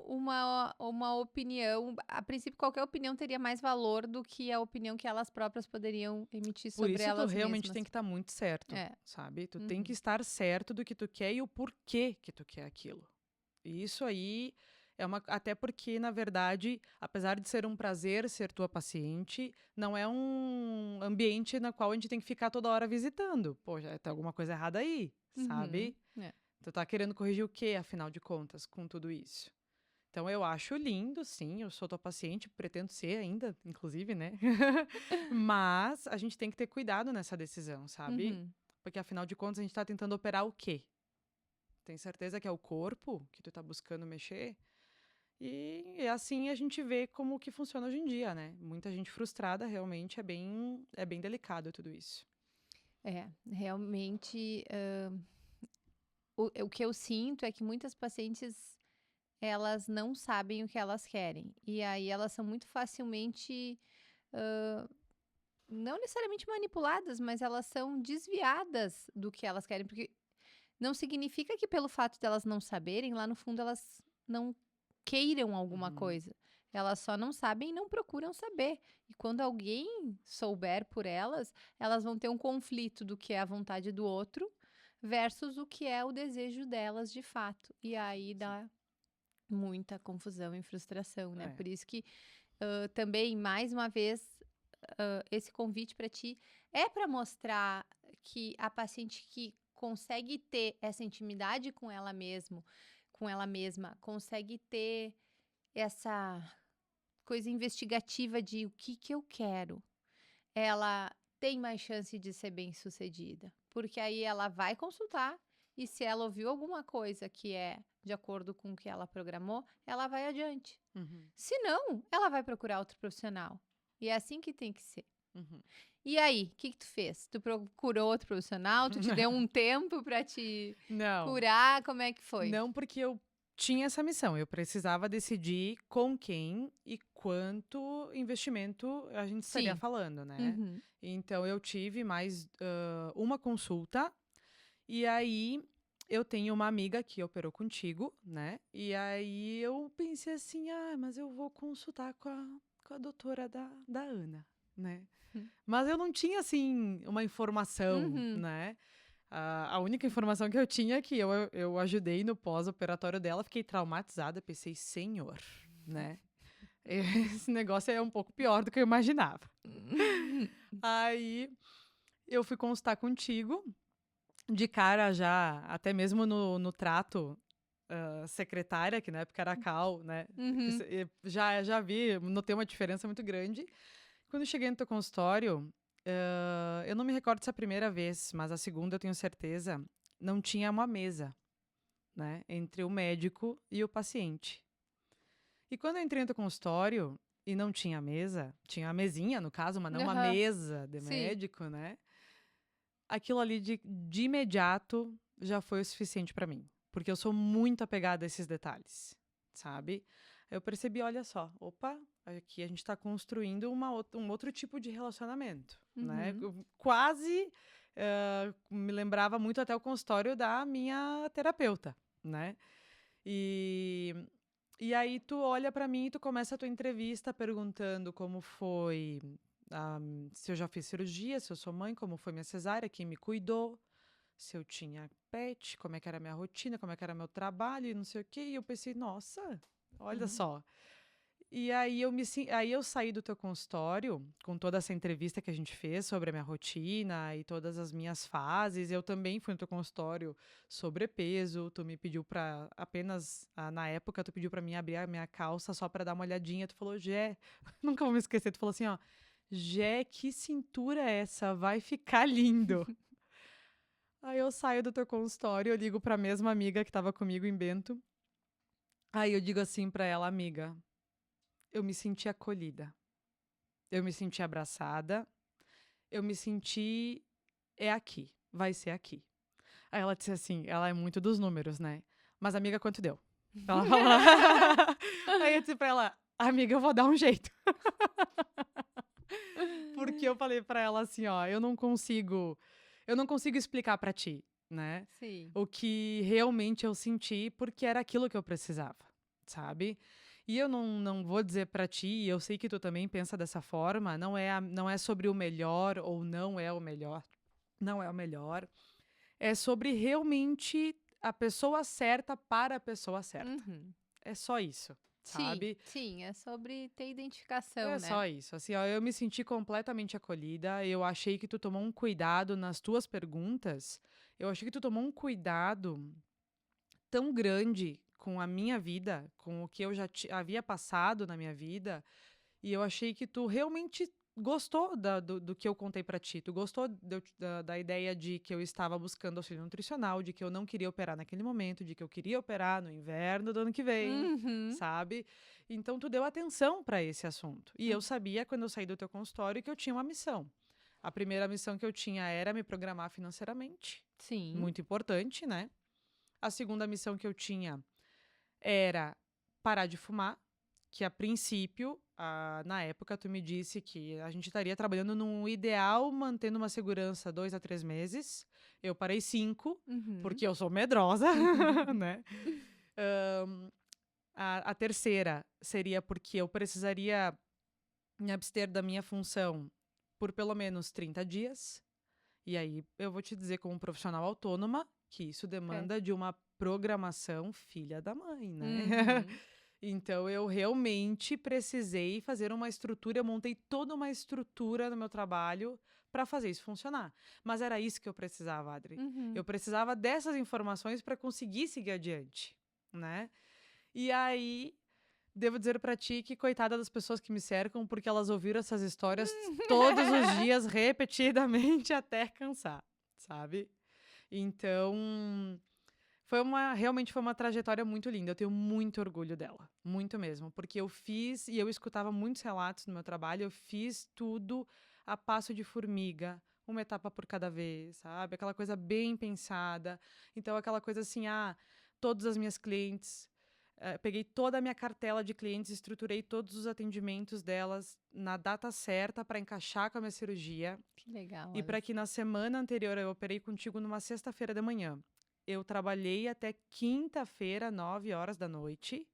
uma opinião. A princípio, qualquer opinião teria mais valor do que a opinião que elas próprias poderiam emitir Por sobre isso tu elas realmente tem mesmas. que estar muito certo, É. sabe? Tu tem que Uhum. estar certo do que tu quer e o porquê que tu quer aquilo. E isso aí até porque, na verdade, apesar de ser um prazer ser tua paciente, não é um ambiente na qual a gente tem que ficar toda hora visitando. Poxa, tem alguma coisa errada aí, Uhum. sabe? É. Tu tá querendo corrigir o quê, afinal de contas, com tudo isso? Então eu acho lindo, sim, eu sou tua paciente, pretendo ser ainda, inclusive, né? Mas a gente tem que ter cuidado nessa decisão, sabe? Uhum. Porque afinal de contas a gente tá tentando operar o quê? Tem certeza que é o corpo que tu tá buscando mexer? E assim a gente vê como que funciona hoje em dia, né? Muita gente frustrada, realmente é bem delicado tudo isso. É, realmente, o que eu sinto é que muitas pacientes, elas não sabem o que elas querem. E aí elas são muito facilmente, não necessariamente manipuladas, mas elas são desviadas do que elas querem, porque não significa que pelo fato delas não saberem, lá no fundo elas não queiram alguma Uhum. coisa. Elas só não sabem e não procuram saber. E quando alguém souber por elas, elas vão ter um conflito do que é a vontade do outro versus o que é o desejo delas de fato. E aí Sim. dá muita confusão e frustração, né? É. Por isso que também, mais uma vez, esse convite para ti é para mostrar que a paciente que consegue ter essa intimidade com ela mesma, consegue ter essa coisa investigativa de o que que eu quero. ela tem mais chance de ser bem-sucedida, porque aí ela vai consultar e se ela ouviu alguma coisa que é de acordo com o que ela programou, ela vai adiante. Uhum, Se não, ela vai procurar outro profissional. E é assim que tem que ser. uhum. E aí, o que que tu fez? Tu procurou outro profissional? Tu te deu um tempo pra te Não, curar? Como é que foi? não porque eu tinha essa missão. Eu precisava decidir com quem e quanto investimento a gente estaria Sim. falando, né? Uhum. Então eu tive mais uma consulta e aí eu tenho uma amiga que operou contigo, né? E aí eu pensei assim, mas eu vou consultar com a doutora da Ana, né? Mas eu não tinha, assim, uma informação, Uhum. né? A única informação que eu tinha é que eu ajudei no pós-operatório dela, fiquei traumatizada, pensei, senhor, né? Esse negócio é um pouco pior do que eu imaginava. Aí eu fui consultar contigo, de cara já, até mesmo no trato secretária, que na época era a Cal, né? Uhum. Já vi, notei uma diferença muito grande. Quando eu cheguei no teu consultório, eu não me recordo se é a primeira vez, mas a segunda eu tenho certeza, não tinha uma mesa, né, entre o médico e o paciente. E quando eu entrei no teu consultório e não tinha mesa, tinha a mesinha, no caso, mas não uma Aham. mesa de Sim. médico, né? Aquilo ali de imediato já foi o suficiente para mim, porque eu sou muito apegada a esses detalhes, sabe? Eu percebi, olha só, opa, aqui a gente está construindo um outro tipo de relacionamento, né? Uhum. Eu quase me lembrava muito até o consultório da minha terapeuta, né? E, e aí tu olha para mim e tu começa a tua entrevista perguntando como foi, se eu já fiz cirurgia, se eu sou mãe, como foi minha cesárea, quem me cuidou, se eu tinha pet, como é que era a minha rotina, como é que era meu trabalho e não sei o quê. E eu pensei, nossa, olha Uhum. só. E aí aí eu saí do teu consultório com toda essa entrevista que a gente fez sobre a minha rotina e todas as minhas fases. Eu também fui no teu consultório sobrepeso. Tu me pediu para apenas na época tu pediu para mim abrir a minha calça só para dar uma olhadinha. Tu falou: "Gé, nunca vou me esquecer". Tu falou assim, ó: "Gé, que cintura é essa? Vai ficar lindo". Aí eu saio do teu consultório, eu ligo para a mesma amiga que estava comigo em Bento. Aí eu digo assim para ela: "Amiga, eu me senti acolhida. Eu me senti abraçada, eu me senti é aqui, vai ser aqui". Aí ela disse assim, ela é muito dos números, né? Mas amiga, quanto deu? Ela falou. Aí eu disse pra ela, amiga, eu vou dar um jeito. Porque eu falei pra ela assim, ó, eu não consigo explicar pra ti, né? Sim. O que realmente eu senti, porque era aquilo que eu precisava, sabe? E eu não vou dizer pra ti, e eu sei que tu também pensa dessa forma, não é sobre o melhor ou não é o melhor. Não é o melhor. É sobre realmente a pessoa certa para a pessoa certa. Uhum. É só isso, Sim, sabe? sim, é sobre ter identificação, É né? só isso. Assim, ó, eu me senti completamente acolhida. Eu achei que tu tomou um cuidado nas tuas perguntas. Eu achei que tu tomou um cuidado tão grande com a minha vida, com o que eu já havia passado na minha vida. E eu achei que tu realmente gostou do que eu contei pra ti. Tu gostou da ideia de que eu estava buscando auxílio nutricional, de que eu não queria operar naquele momento, de que eu queria operar no inverno do ano que vem, Uhum. sabe? Então tu deu atenção pra esse assunto. E eu Uhum. sabia, quando eu saí do teu consultório, que eu tinha uma missão. A primeira missão que eu tinha era me programar financeiramente, Sim. muito importante, né? A segunda missão que eu tinha era parar de fumar, que a princípio, na época, tu me disse que a gente estaria trabalhando num ideal, mantendo uma segurança 2 a 3 meses. Eu parei 5, Uhum. porque eu sou medrosa, né? A terceira seria porque eu precisaria me abster da minha função por pelo menos 30 dias. E aí eu vou te dizer, como profissional autônoma, que isso É. demanda de uma programação filha da mãe, né? Uhum. Então eu realmente precisei fazer uma estrutura, eu montei toda uma estrutura no meu trabalho para fazer isso funcionar. Mas era isso que eu precisava, Adri. Uhum. Eu precisava dessas informações para conseguir seguir adiante, né? E aí devo dizer pra ti que coitada das pessoas que me cercam, porque elas ouviram essas histórias todos os dias, repetidamente, até cansar, sabe? Então, realmente foi uma trajetória muito linda. Eu tenho muito orgulho dela, muito mesmo, porque eu fiz, e eu escutava muitos relatos no meu trabalho, eu fiz tudo a passo de formiga, uma etapa por cada vez, sabe? Aquela coisa bem pensada. Então, aquela coisa assim, todas as minhas clientes, peguei toda a minha cartela de clientes, estruturei todos os atendimentos delas na data certa para encaixar com a minha cirurgia. Que legal. E para que na semana anterior, eu operei contigo numa sexta-feira de manhã. Eu trabalhei até quinta-feira, 9 horas da noite.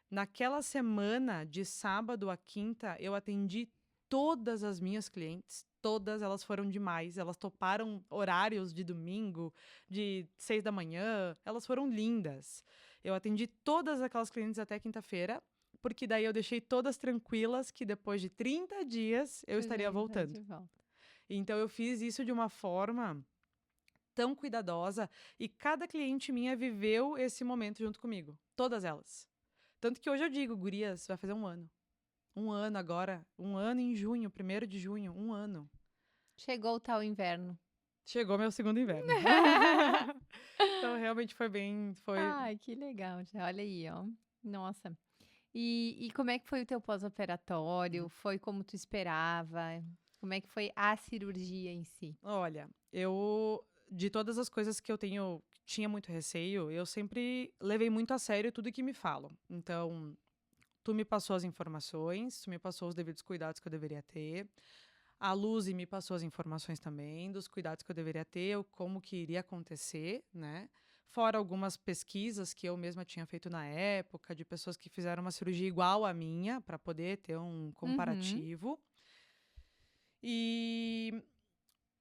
Naquela semana, de sábado a quinta, eu atendi todas as minhas clientes. Todas elas foram demais. Elas toparam horários de domingo, de 6 da manhã. Elas foram lindas. Eu atendi todas aquelas clientes até quinta-feira, porque daí eu deixei todas tranquilas que depois de 30 dias eu estaria voltando. Então eu fiz isso de uma forma tão cuidadosa e cada cliente minha viveu esse momento junto comigo. Todas elas. Tanto que hoje eu digo, gurias, vai fazer 1 ano. 1 ano agora. 1 ano em junho, 1º de junho. 1 ano. Chegou o tal inverno. Chegou meu segundo inverno. Então, realmente foi bem... Ai, que legal. Olha aí, ó. Nossa. E como é que foi o teu pós-operatório? Foi como tu esperava? Como é que foi a cirurgia em si? Olha, de todas as coisas que eu tinha muito receio, eu sempre levei muito a sério tudo que me falam. Então, tu me passou as informações, tu me passou os devidos cuidados que eu deveria ter. A Luzi me passou as informações também dos cuidados que eu deveria ter, como que iria acontecer, né? Fora algumas pesquisas que eu mesma tinha feito na época, de pessoas que fizeram uma cirurgia igual à minha, para poder ter um comparativo. E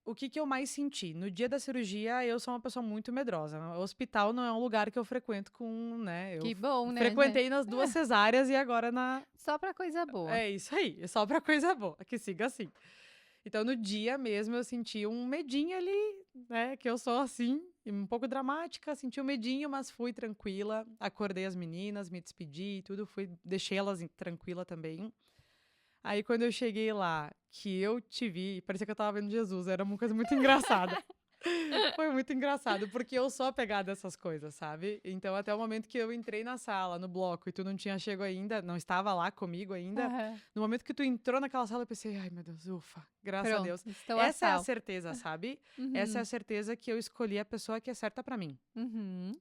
o que eu mais senti? No dia da cirurgia, eu sou uma pessoa muito medrosa. O hospital não é um lugar que eu frequento com, né? Que bom, né? Frequentei nas 2 cesáreas e agora Só pra coisa boa. É isso aí, só pra coisa boa, que siga assim. Então, no dia mesmo, eu senti um medinho ali, né? Que eu sou assim, um pouco dramática, senti um medinho, mas fui tranquila. Acordei as meninas, me despedi e tudo, deixei elas tranquila também. Aí, quando eu cheguei lá, que eu te vi, parecia que eu tava vendo Jesus, era uma coisa muito engraçada. Foi muito engraçado, porque eu sou apegada a essas coisas, sabe? Então, até o momento que eu entrei na sala, no bloco, e tu não tinha chego ainda, não estava lá comigo ainda, no momento que tu entrou naquela sala, eu pensei, ai, meu Deus, ufa, graças a Deus. Essa é a certeza, sabe? Essa é a certeza que eu escolhi a pessoa que é certa pra mim.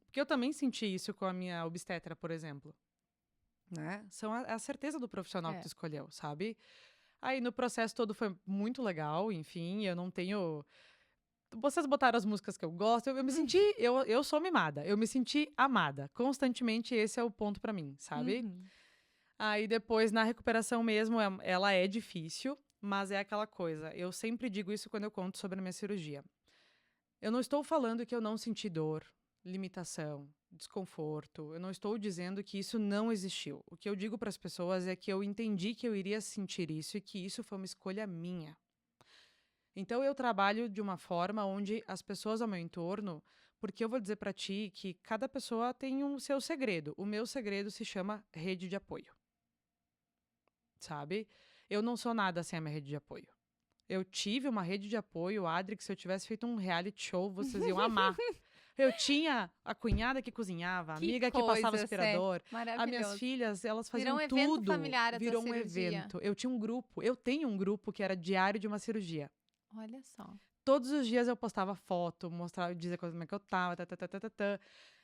Porque eu também senti isso com a minha obstetra, por exemplo. Né? É a certeza do profissional que tu escolheu, sabe? Aí no processo todo foi muito legal, enfim, eu não tenho... Vocês botaram as músicas que eu gosto, eu me senti... Eu sou mimada, eu me senti amada. Constantemente esse é o ponto pra mim, sabe? Aí depois, na recuperação mesmo, ela é difícil, mas é aquela coisa. Eu sempre digo isso quando eu conto sobre a minha cirurgia. Eu não estou falando que eu não senti dor, limitação, desconforto. Eu não estou dizendo que isso não existiu. O que eu digo para as pessoas é que eu entendi que eu iria sentir isso e que isso foi uma escolha minha. Então eu trabalho de uma forma onde as pessoas ao meu entorno, porque eu vou dizer para ti que cada pessoa tem um seu segredo. O meu segredo se chama rede de apoio. Sabe? Eu não sou nada sem a minha rede de apoio. Eu tive uma rede de apoio, Adri, que se eu tivesse feito um reality show, vocês iam amar. Eu tinha a cunhada que cozinhava, a amiga que passava aspirador. As minhas filhas, elas faziam tudo. Virou um evento familiar a Virou tua cirurgia. Evento. Eu tinha um grupo, eu tenho um grupo que era diário de uma cirurgia. Olha só. Todos os dias eu postava foto, mostrava, dizia como é que eu tava,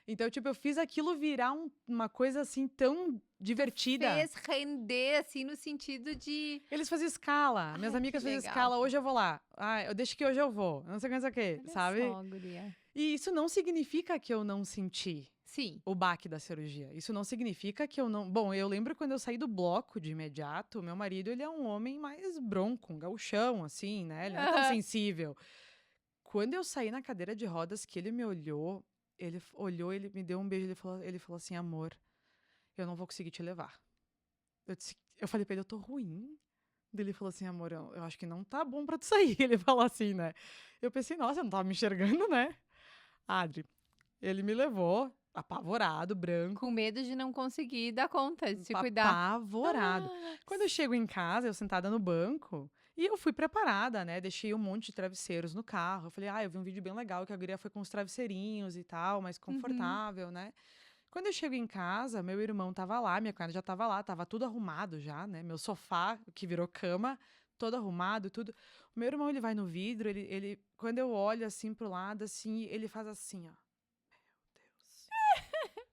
Então, tipo, eu fiz aquilo virar uma coisa, assim, tão divertida. Fez render, assim, no sentido de... Eles faziam escala. Minhas amigas faziam escala. Hoje eu vou lá. Eu deixo que hoje eu vou. Não sei o que, sabe? Olha só, guria. E isso não significa que eu não senti o baque da cirurgia. Isso não significa que eu não... Bom, eu lembro quando eu saí do bloco de imediato, meu marido, ele é um homem mais bronco, um gauchão, assim, né? Ele não é tão sensível. Quando eu saí na cadeira de rodas, que ele me olhou, ele me deu um beijo, ele falou assim, amor, eu não vou conseguir te levar. Eu falei pra ele, eu tô ruim. Ele falou assim, amor, eu acho que não tá bom pra tu sair. Ele falou assim, né? Eu pensei, nossa, eu não tava me enxergando, né? Adri, ele me levou, apavorado, branco. Com medo de não conseguir dar conta, de se cuidar. Apavorado. Quando eu chego em casa, eu sentada no banco, e eu fui preparada, né? Deixei um monte de travesseiros no carro. Eu falei, eu vi um vídeo bem legal que a guria foi com os travesseirinhos e tal, mais confortável, né? Quando eu chego em casa, meu irmão tava lá, minha cunhada já tava lá, tava tudo arrumado já, né? Meu sofá, que virou cama, todo arrumado, tudo. O meu irmão, ele vai no vidro, quando eu olho assim pro lado, assim, ele faz assim, ó.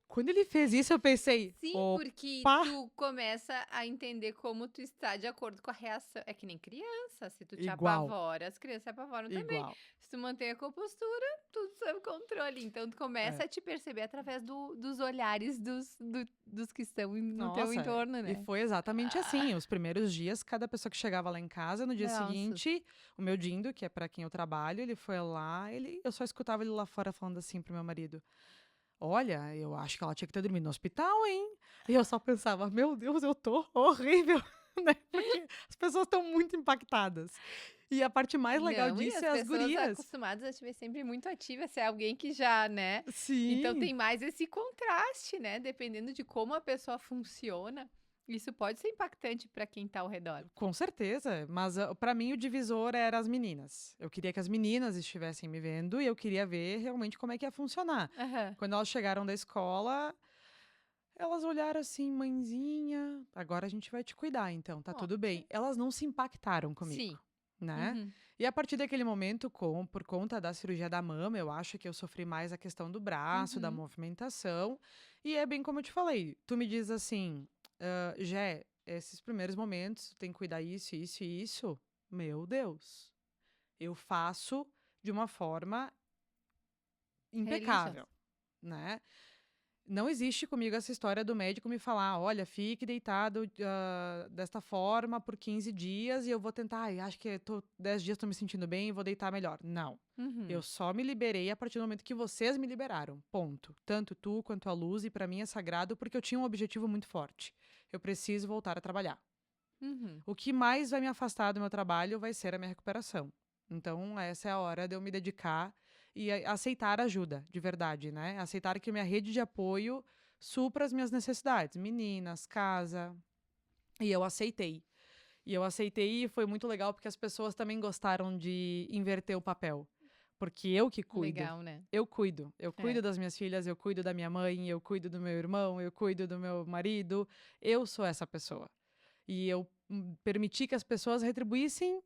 Quando ele fez isso, eu pensei, Sim, porque opa, tu começa a entender como tu está de acordo com a reação. É que nem criança, se tu te igual, apavora, as crianças se apavoram também. igual. Se tu mantém a compostura, tudo sob controle. Então, tu começa É. a te perceber através dos olhares dos que estão no teu Nossa, entorno, né? e foi exatamente assim. Os primeiros dias, cada pessoa que chegava lá em casa, no dia Nossa. seguinte, o meu Dindo, que é pra quem eu trabalho, ele foi lá, eu só escutava ele lá fora falando assim pro meu marido: Olha, eu acho que ela tinha que ter dormido no hospital, hein? E eu só pensava, meu Deus, eu tô horrível, né? Porque as pessoas estão muito impactadas. E a parte mais legal Não, e disso as é as pessoas gurias. acostumadas a te ver sempre muito ativa, ser alguém que já, né? Sim. Então tem mais esse contraste, né? Dependendo de como a pessoa funciona, isso pode ser impactante para quem tá ao redor. Com certeza, mas pra mim o divisor era as meninas. Eu queria que as meninas estivessem me vendo e eu queria ver realmente como é que ia funcionar. Aham. Quando elas chegaram da escola, elas olharam assim, mãezinha, agora a gente vai te cuidar, então, tá tudo bem. Elas não se impactaram comigo, Sim. né? Uhum. E a partir daquele momento, por conta da cirurgia da mama, eu acho que eu sofri mais a questão do braço, da movimentação. E é bem como eu te falei, tu me diz assim, Jé, esses primeiros momentos, tem que cuidar isso, isso e isso. Meu Deus. Eu faço de uma forma impecável, né? Não existe comigo essa história do médico me falar, olha, fique deitado desta forma por 15 dias e eu vou tentar, acho que 10 dias estou me sentindo bem e vou deitar melhor. Não. Eu só me liberei a partir do momento que vocês me liberaram. Ponto. Tanto tu quanto a Luz, e para mim é sagrado porque eu tinha um objetivo muito forte. Eu preciso voltar a trabalhar. O que mais vai me afastar do meu trabalho vai ser a minha recuperação. Então, essa é a hora de eu me dedicar e aceitar ajuda, de verdade, né? Aceitar que minha rede de apoio supra as minhas necessidades. Meninas, casa. E eu aceitei. E foi muito legal porque as pessoas também gostaram de inverter o papel. Porque eu que cuido. Legal, né? Eu cuido. Eu cuido das minhas filhas, eu cuido da minha mãe, eu cuido do meu irmão, eu cuido do meu marido. Eu sou essa pessoa. E eu permiti que as pessoas retribuíssem,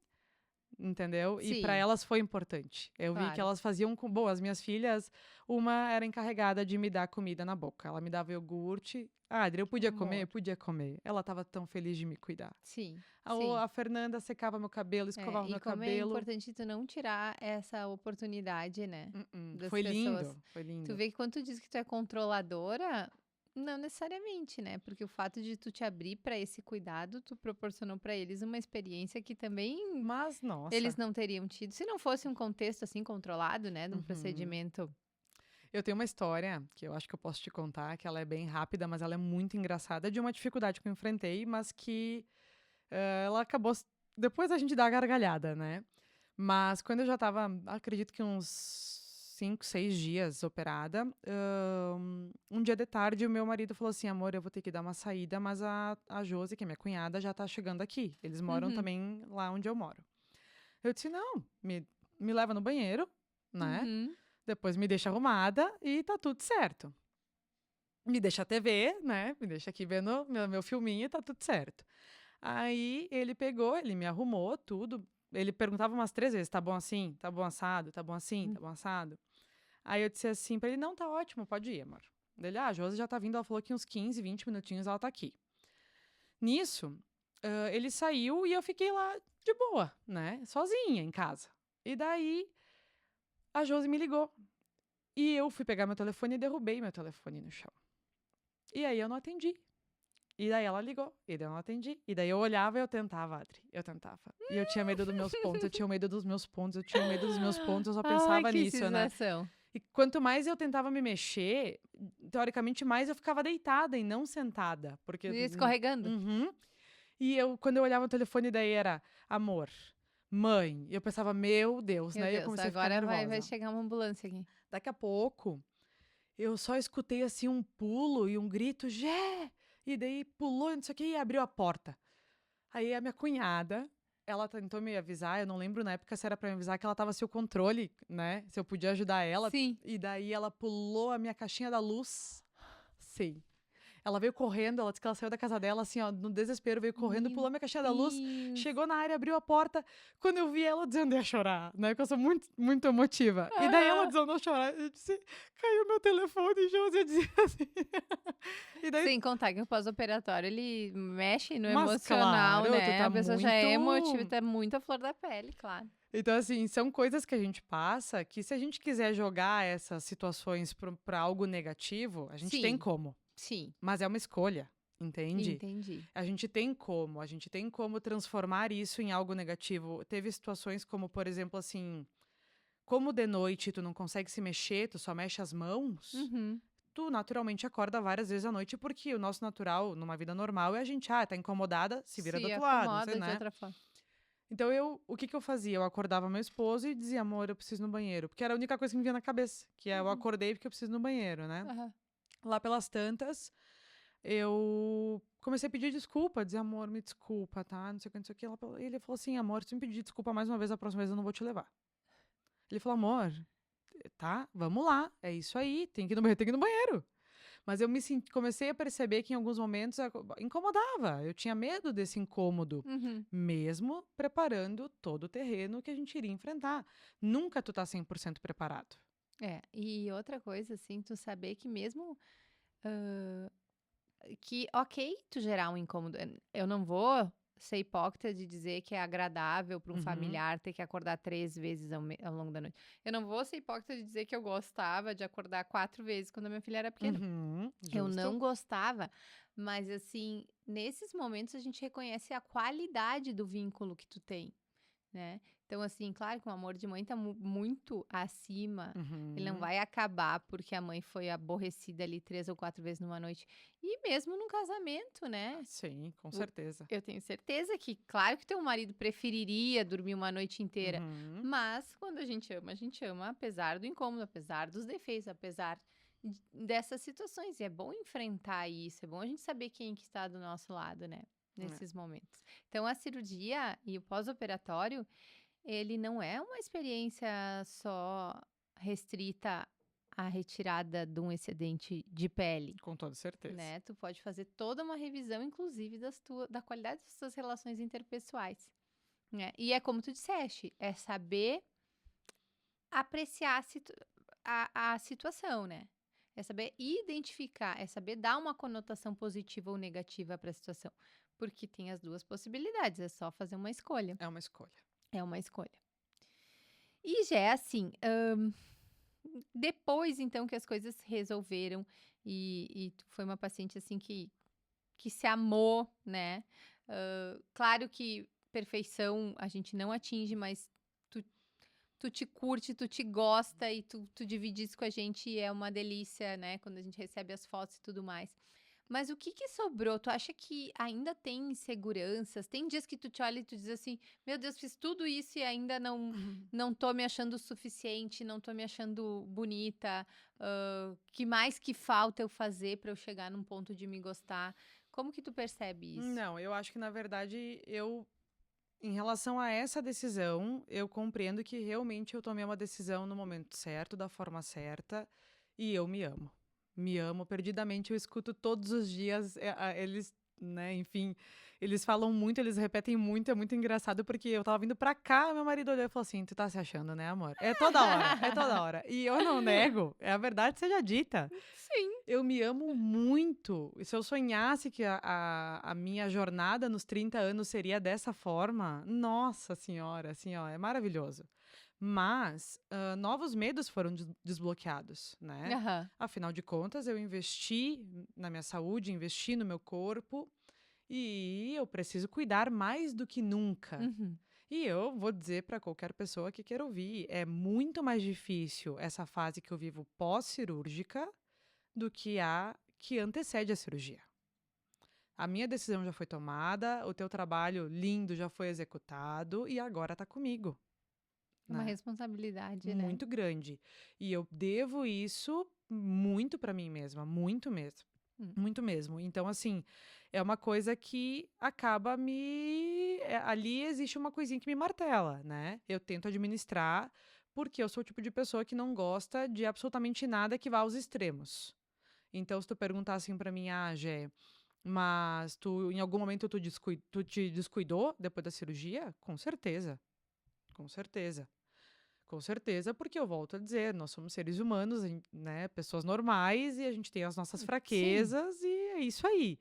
entendeu? E para Sim. elas foi importante. Eu vi que Claro. elas faziam com. Bom, as minhas filhas, uma era encarregada de me dar comida na boca. Ela me dava iogurte. Ah, Adri, eu podia comer? Amor. Eu podia comer. Ela estava tão feliz de me cuidar. Sim. A, a Fernanda secava meu cabelo, escovava meu E como é cabelo. importante tu não tirar essa oportunidade, né? Das Foi pessoas. lindo, foi lindo. Tu vê que quando tu diz que tu é controladora, não necessariamente, né? Porque o fato de tu te abrir para esse cuidado, tu proporcionou para eles uma experiência que também Mas, nossa. eles não teriam tido se não fosse um contexto assim controlado, né? De um procedimento. Eu tenho uma história que eu acho que eu posso te contar, que ela é bem rápida, mas ela é muito engraçada, de uma dificuldade que eu enfrentei, mas que ela acabou. Depois a gente dá a gargalhada, né? Mas quando eu já tava, acredito que uns 5, 6 dias operada, um dia de tarde o meu marido falou assim: amor, eu vou ter que dar uma saída, mas a Josi, que é minha cunhada, já tá chegando aqui. Eles moram também lá onde eu moro. Eu disse: não, me leva no banheiro, né? Depois me deixa arrumada e tá tudo certo. Me deixa a TV, né? Me deixa aqui vendo meu filminho e tá tudo certo. Aí ele pegou, ele me arrumou tudo. Ele perguntava umas 3 vezes: tá bom assim? Tá bom assado? Tá bom assim? Tá bom assado? Aí eu disse assim pra ele: não, tá ótimo, pode ir, amor. Ele: a Josi já tá vindo, ela falou que uns 15, 20 minutinhos ela tá aqui. Nisso, ele saiu e eu fiquei lá de boa, né? Sozinha em casa. E daí a Josi me ligou. E eu fui pegar meu telefone e derrubei meu telefone no chão. E aí eu não atendi. E daí ela ligou, e daí eu não atendi. E daí eu olhava e eu tentava, Adri. Eu tentava. E eu tinha medo dos meus pontos, eu tinha medo dos meus pontos, eu tinha medo dos meus pontos, eu só pensava nisso, né? E quanto mais eu tentava me mexer, teoricamente, mais eu ficava deitada e não sentada. Porque, escorregando. E quando eu olhava o telefone, daí era amor, mãe. E eu pensava, meu Deus, Meu né? E eu Deus, comecei a ficar agora nervosa. vai chegar uma ambulância aqui. Daqui a pouco, eu só escutei assim um pulo e um grito, Gé! E daí pulou, não sei o que, e abriu a porta. Aí a minha cunhada, ela tentou me avisar, eu não lembro na época se era pra me avisar que ela tava sem o controle, né? Se eu podia ajudar ela. Sim. E daí ela pulou a minha caixinha da luz. Sim. Ela veio correndo, ela disse que ela saiu da casa dela, assim, ó, no desespero, veio correndo, Meu pulou minha caixinha da luz, Deus. chegou na área, abriu a porta. Quando eu vi ela dizendo, eu ia chorar, né? Porque eu sou muito, muito emotiva. E daí ela Aham. dizendo, não chorar, eu disse, caiu meu telefone, Josi, dizia assim. E daí, Sem contar que o pós-operatório, ele mexe no mas emocional, claro, tu né? tá A pessoa já é emotiva, muito. tá muito à flor da pele, claro. Então, assim, são coisas que a gente passa que se a gente quiser jogar essas situações pra algo negativo, a gente tem Sim, como. sim, Mas é uma escolha, entende? entendi. A gente tem como transformar isso em algo negativo. Teve situações como, por exemplo, assim, como de noite tu não consegue se mexer, tu só mexe as mãos, Uhum. tu naturalmente acorda várias vezes à noite, porque o nosso natural, numa vida normal, é a gente, tá incomodada, se vira do Se outro lado, não sei, acomoda de né? outra forma. Então o que que eu fazia? Eu acordava meu esposo e dizia, amor, eu preciso ir no banheiro, porque era a única coisa que me vinha na cabeça, que é eu Uhum. acordei porque eu preciso ir no banheiro, né? Aham. Lá pelas tantas, eu comecei a pedir desculpa, dizer, amor, me desculpa, tá? Não sei o que, não sei o que. Ele falou assim, amor, se tu me pedir desculpa mais uma vez, a próxima vez eu não vou te levar. Ele falou, amor, tá, vamos lá, é isso aí, tem que ir no banheiro, tem que ir no banheiro. Mas eu comecei a perceber que em alguns momentos incomodava, eu tinha medo desse incômodo, Uhum. mesmo preparando todo o terreno que a gente iria enfrentar. Nunca tu tá 100% preparado. É, e outra coisa, assim, tu saber que mesmo que, ok, tu gerar um incômodo. Eu não vou ser hipócrita de dizer que é agradável para um Uhum, familiar ter que acordar 3 vezes ao longo da noite. Eu não vou ser hipócrita de dizer que eu gostava de acordar 4 vezes quando a minha filha era pequena. uhum, Eu justo. não gostava, mas assim, nesses momentos a gente reconhece a qualidade do vínculo que tu tem, né. Então, assim, claro que o amor de mãe tá muito acima, ele não Uhum. vai acabar porque a mãe foi aborrecida ali 3 ou 4 vezes numa noite. E mesmo no casamento, né, Sim, com o certeza. eu tenho certeza que claro que teu marido preferiria dormir uma noite inteira, Uhum. mas quando a gente ama apesar do incômodo, apesar dos defeitos, apesar dessas situações. E é bom enfrentar isso, é bom a gente saber quem que está do nosso lado, né, É. nesses momentos. Então a cirurgia e o pós-operatório, ele não é uma experiência só restrita à retirada de um excedente de pele, Com toda certeza. né? Tu pode fazer toda uma revisão, inclusive da qualidade das suas relações interpessoais, né? E é como tu disseste, é saber apreciar a situação, né? É saber identificar, é saber dar uma conotação positiva ou negativa para a situação, porque tem as duas possibilidades, é só fazer uma escolha. É uma escolha. É uma escolha. E já é assim, depois então que as coisas resolveram e tu foi uma paciente assim que se amou, né? Claro que perfeição a gente não atinge, mas tu, tu te curte, tu te gosta e tu divide isso com a gente e é uma delícia, né? Quando a gente recebe as fotos e tudo mais. Mas o que que sobrou? Tu acha que ainda tem inseguranças? Tem dias que tu te olha e tu diz assim: "Meu Deus, fiz tudo isso e ainda não tô me achando suficiente, não tô me achando bonita. Que mais que falta eu fazer para eu chegar num ponto de me gostar?" Como que tu percebe isso? Não, eu acho que na verdade em relação a essa decisão, eu compreendo que realmente eu tomei uma decisão no momento certo, da forma certa, e eu me amo. Me amo perdidamente, eu escuto todos os dias, eles, né, enfim, eles falam muito, eles repetem muito, é muito engraçado, porque eu tava vindo pra cá, meu marido olhou e falou assim, tu tá se achando, né, amor? É toda hora, é toda hora. E eu não nego, é a verdade seja dita. Sim. Eu me amo muito. E se eu sonhasse que a minha jornada nos 30 anos seria dessa forma, nossa senhora, assim, ó, é maravilhoso. Mas novos medos foram desbloqueados, né? Aham. Afinal de contas, eu investi na minha saúde, investi no meu corpo e eu preciso cuidar mais do que nunca. Uhum. E eu vou dizer para qualquer pessoa que queira ouvir, é muito mais difícil essa fase que eu vivo pós-cirúrgica do que a que antecede a cirurgia. A minha decisão já foi tomada, o teu trabalho lindo já foi executado e agora tá comigo, É uma né? responsabilidade, né? Muito grande. E eu devo isso muito pra mim mesma, muito mesmo. Hum. Muito mesmo. Então, assim, é uma coisa que acaba ali existe uma coisinha que me martela, né? Eu tento administrar, porque eu sou o tipo de pessoa que não gosta de absolutamente nada que vá aos extremos. Então, se tu perguntar assim pra mim, Gé, mas tu, em algum momento, tu te descuidou depois da cirurgia? Com certeza. Com certeza. Com certeza, porque eu volto a dizer, nós somos seres humanos, né, pessoas normais, e a gente tem as nossas Sim. fraquezas, e é isso aí.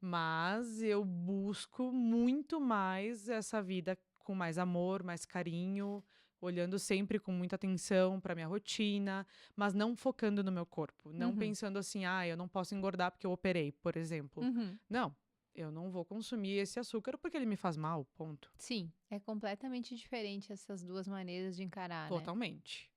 Mas eu busco muito mais essa vida com mais amor, mais carinho, olhando sempre com muita atenção para minha rotina, mas não focando no meu corpo, não Uhum. pensando assim, eu não posso engordar porque eu operei, por exemplo. Uhum. Não, eu não vou consumir esse açúcar porque ele me faz mal, ponto. Sim, é completamente diferente essas duas maneiras de encarar, né? Totalmente.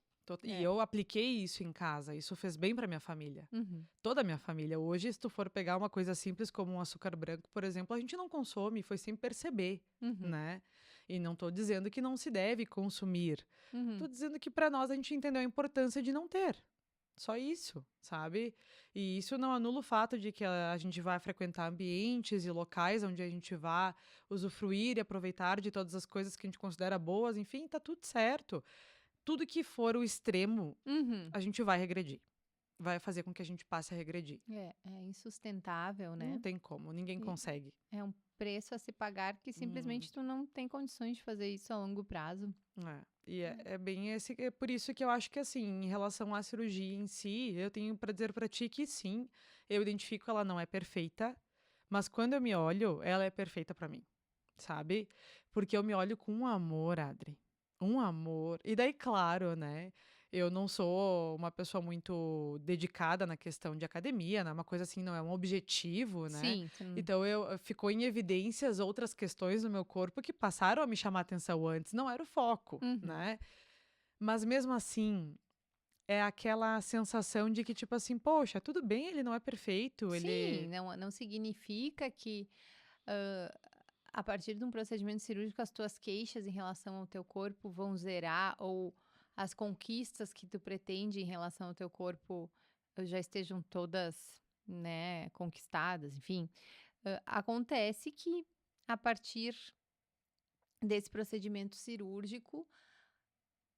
E É. eu apliquei isso em casa, isso fez bem para minha família. Uhum. Toda a minha família. Hoje, se tu for pegar uma coisa simples como um açúcar branco, por exemplo, a gente não consome, foi sem perceber, Uhum. né? E não tô dizendo que não se deve consumir. Uhum. Tô dizendo que para nós a gente entendeu a importância de não ter. Só isso, sabe? E isso não anula o fato de que a gente vai frequentar ambientes e locais onde a gente vai usufruir e aproveitar de todas as coisas que a gente considera boas, enfim, tá tudo certo. Tudo que for o extremo, Uhum. a gente vai regredir. Vai fazer com que a gente passe a regredir. É insustentável, Não né? tem como, ninguém E consegue. é um preço a se pagar que Hum, simplesmente tu não tem condições de fazer isso a longo prazo. E é bem esse, é por isso que eu acho que assim, em relação à cirurgia em si, eu tenho pra dizer pra ti que sim, eu identifico ela não é perfeita, mas quando eu me olho, ela é perfeita pra mim, sabe? Porque eu me olho com um amor, Adri. Um amor. E daí, claro, né? Eu não sou uma pessoa muito dedicada na questão de academia, né? Uma coisa assim, não é um objetivo, né? Sim, tu não- Então ficou em evidências outras questões no meu corpo que passaram a me chamar atenção antes, não era o foco, Uhum. né? Mas mesmo assim, é aquela sensação de que tipo assim, poxa, tudo bem, ele não é perfeito, Sim, ele não significa que a partir de um procedimento cirúrgico as tuas queixas em relação ao teu corpo vão zerar ou as conquistas que tu pretende em relação ao teu corpo já estejam todas, né, conquistadas, enfim. Acontece que a partir desse procedimento cirúrgico,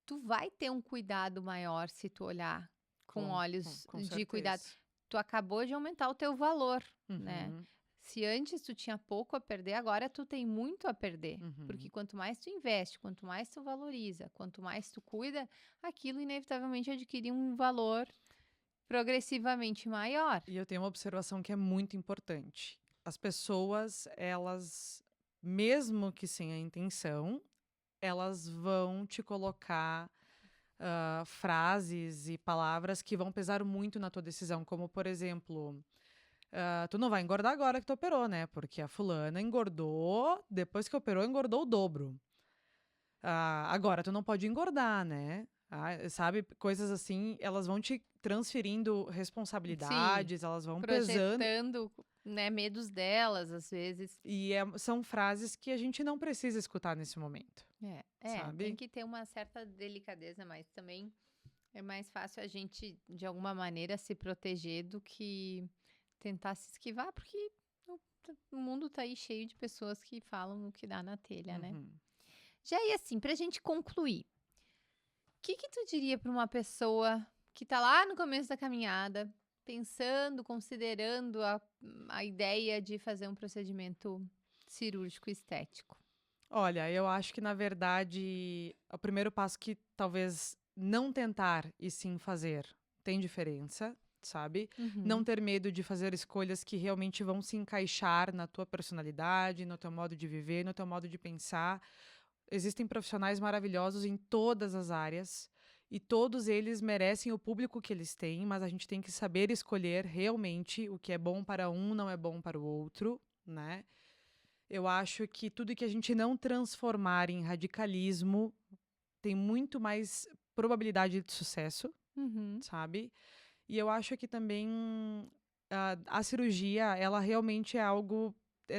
tu vai ter um cuidado maior se tu olhar com olhos com de cuidado. certeza. Tu acabou de aumentar o teu valor, né? Uhum, Se antes tu tinha pouco a perder, agora tu tem muito a perder. Porque uhum. quanto mais tu investe, quanto mais tu valoriza, quanto mais tu cuida, aquilo inevitavelmente adquire um valor progressivamente maior. E eu tenho uma observação que é muito importante. As pessoas, elas, mesmo que sem a intenção, elas vão te colocar frases e palavras que vão pesar muito na tua decisão, como por exemplo, tu não vai engordar agora que tu operou, né? Porque a fulana engordou, depois que operou, engordou o dobro. Agora tu não pode engordar, né? Sabe, coisas assim, elas vão te transferindo Sim, responsabilidades, elas vão pesando. projetando, né, medos delas, às vezes. E são frases que a gente não precisa escutar nesse momento, Tem sabe? que ter uma certa delicadeza, mas também é mais fácil a gente, de alguma maneira, se proteger do que tentar se esquivar, porque o, o mundo tá aí cheio de pessoas que falam o que dá na telha, né? Uhum. Já e assim, pra gente concluir, o que que tu diria pra uma pessoa que tá lá no começo da caminhada, pensando, considerando a ideia de fazer um procedimento cirúrgico estético? Olha, eu acho que na verdade o primeiro passo que talvez não tentar e sim fazer tem diferença, sabe? Não Uhum. ter medo de fazer escolhas que realmente vão se encaixar na tua personalidade, no teu modo de viver, no teu modo de pensar. Existem profissionais maravilhosos em todas as áreas e todos eles merecem o público que eles têm, mas a gente tem que saber escolher realmente o que é bom para um não é bom para o outro, né? Eu acho que tudo que a gente não transformar em radicalismo tem muito mais probabilidade de sucesso, Uhum. sabe? E eu acho que também a cirurgia, ela realmente é algo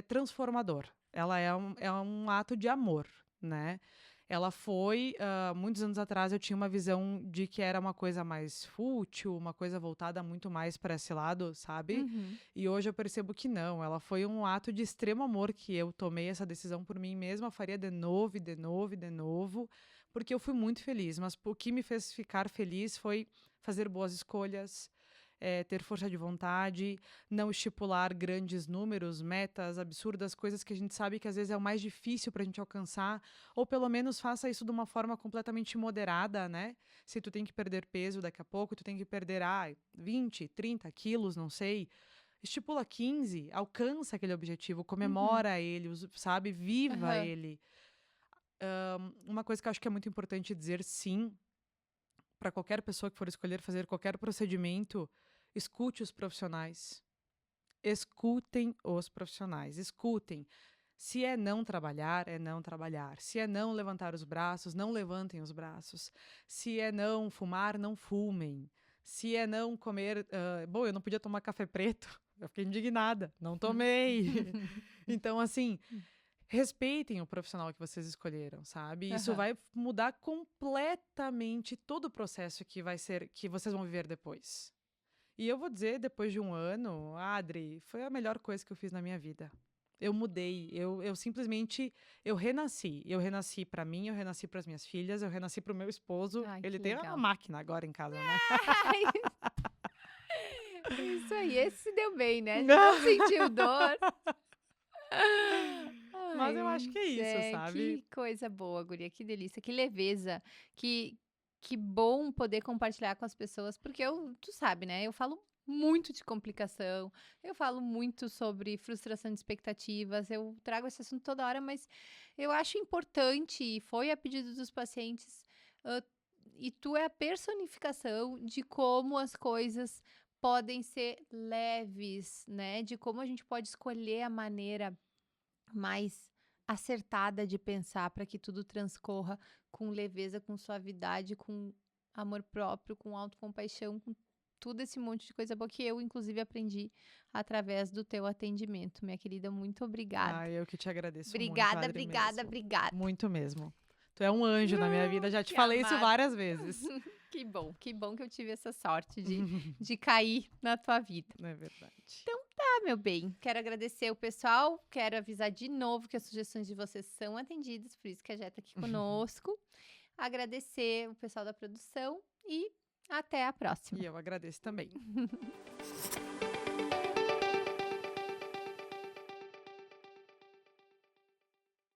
transformador. Ela é um ato de amor, né? Ela foi, muitos anos atrás eu tinha uma visão de que era uma coisa mais fútil, uma coisa voltada muito mais para esse lado, sabe? Uhum. E hoje eu percebo que não, ela foi um ato de extremo amor que eu tomei essa decisão por mim mesma, faria de novo, e de novo, e de novo, porque eu fui muito feliz, mas o que me fez ficar feliz foi fazer boas escolhas, ter força de vontade, não estipular grandes números, metas absurdas, coisas que a gente sabe que às vezes é o mais difícil para a gente alcançar, ou pelo menos faça isso de uma forma completamente moderada, né? Se tu tem que perder peso daqui a pouco, tu tem que perder 20, 30 quilos, não sei. Estipula 15, alcança aquele objetivo, Uhum. comemora ele, sabe? Viva Aham. ele. Uma coisa que eu acho que é muito importante dizer sim para qualquer pessoa que for escolher fazer qualquer procedimento, escute os profissionais. Escutem os profissionais, escutem. Se é não trabalhar, é não trabalhar. Se é não levantar os braços, não levantem os braços. Se é não fumar, não fumem. Se é não comer. Bom, eu não podia tomar café preto. Eu fiquei indignada. Não tomei. Então, assim, respeitem o profissional que vocês escolheram, sabe? Isso Aham. vai mudar completamente todo o processo que vocês vão viver depois. E eu vou dizer, depois de um ano, Adri, foi a melhor coisa que eu fiz na minha vida. Eu mudei, eu simplesmente, eu renasci. Eu renasci pra mim, eu renasci pras minhas filhas, eu renasci pro meu esposo. Ai, Ele que tem uma legal. máquina agora em casa, né? Isso aí, esse se deu bem, né? Não sentiu dor. Mas eu acho Ai, que é isso, sabe? que coisa boa, guria, que delícia, que leveza, que que bom poder compartilhar com as pessoas, porque tu sabe, né, eu falo muito de complicação, eu falo muito sobre frustração de expectativas, eu trago esse assunto toda hora, mas eu acho importante, e foi a pedido dos pacientes, hã, e tu é a personificação de como as coisas podem ser leves, né, de como a gente pode escolher a maneira mais acertada de pensar para que tudo transcorra com leveza, com suavidade, com amor próprio, com autocompaixão, com tudo esse monte de coisa boa que eu, inclusive, aprendi através do teu atendimento. Minha querida, muito obrigada. Ah, eu que te agradeço muito, Obrigada, Adri, obrigada, mesmo. obrigada. Muito mesmo. Tu é um anjo na minha vida, já te Que falei isso amada. várias vezes. Que bom que eu tive essa sorte de cair na tua vida. Não é verdade. Meu bem, quero agradecer o pessoal, quero avisar de novo que as sugestões de vocês são atendidas, por isso que a Jé tá aqui conosco. Agradecer o pessoal da produção e até a próxima. E eu agradeço também.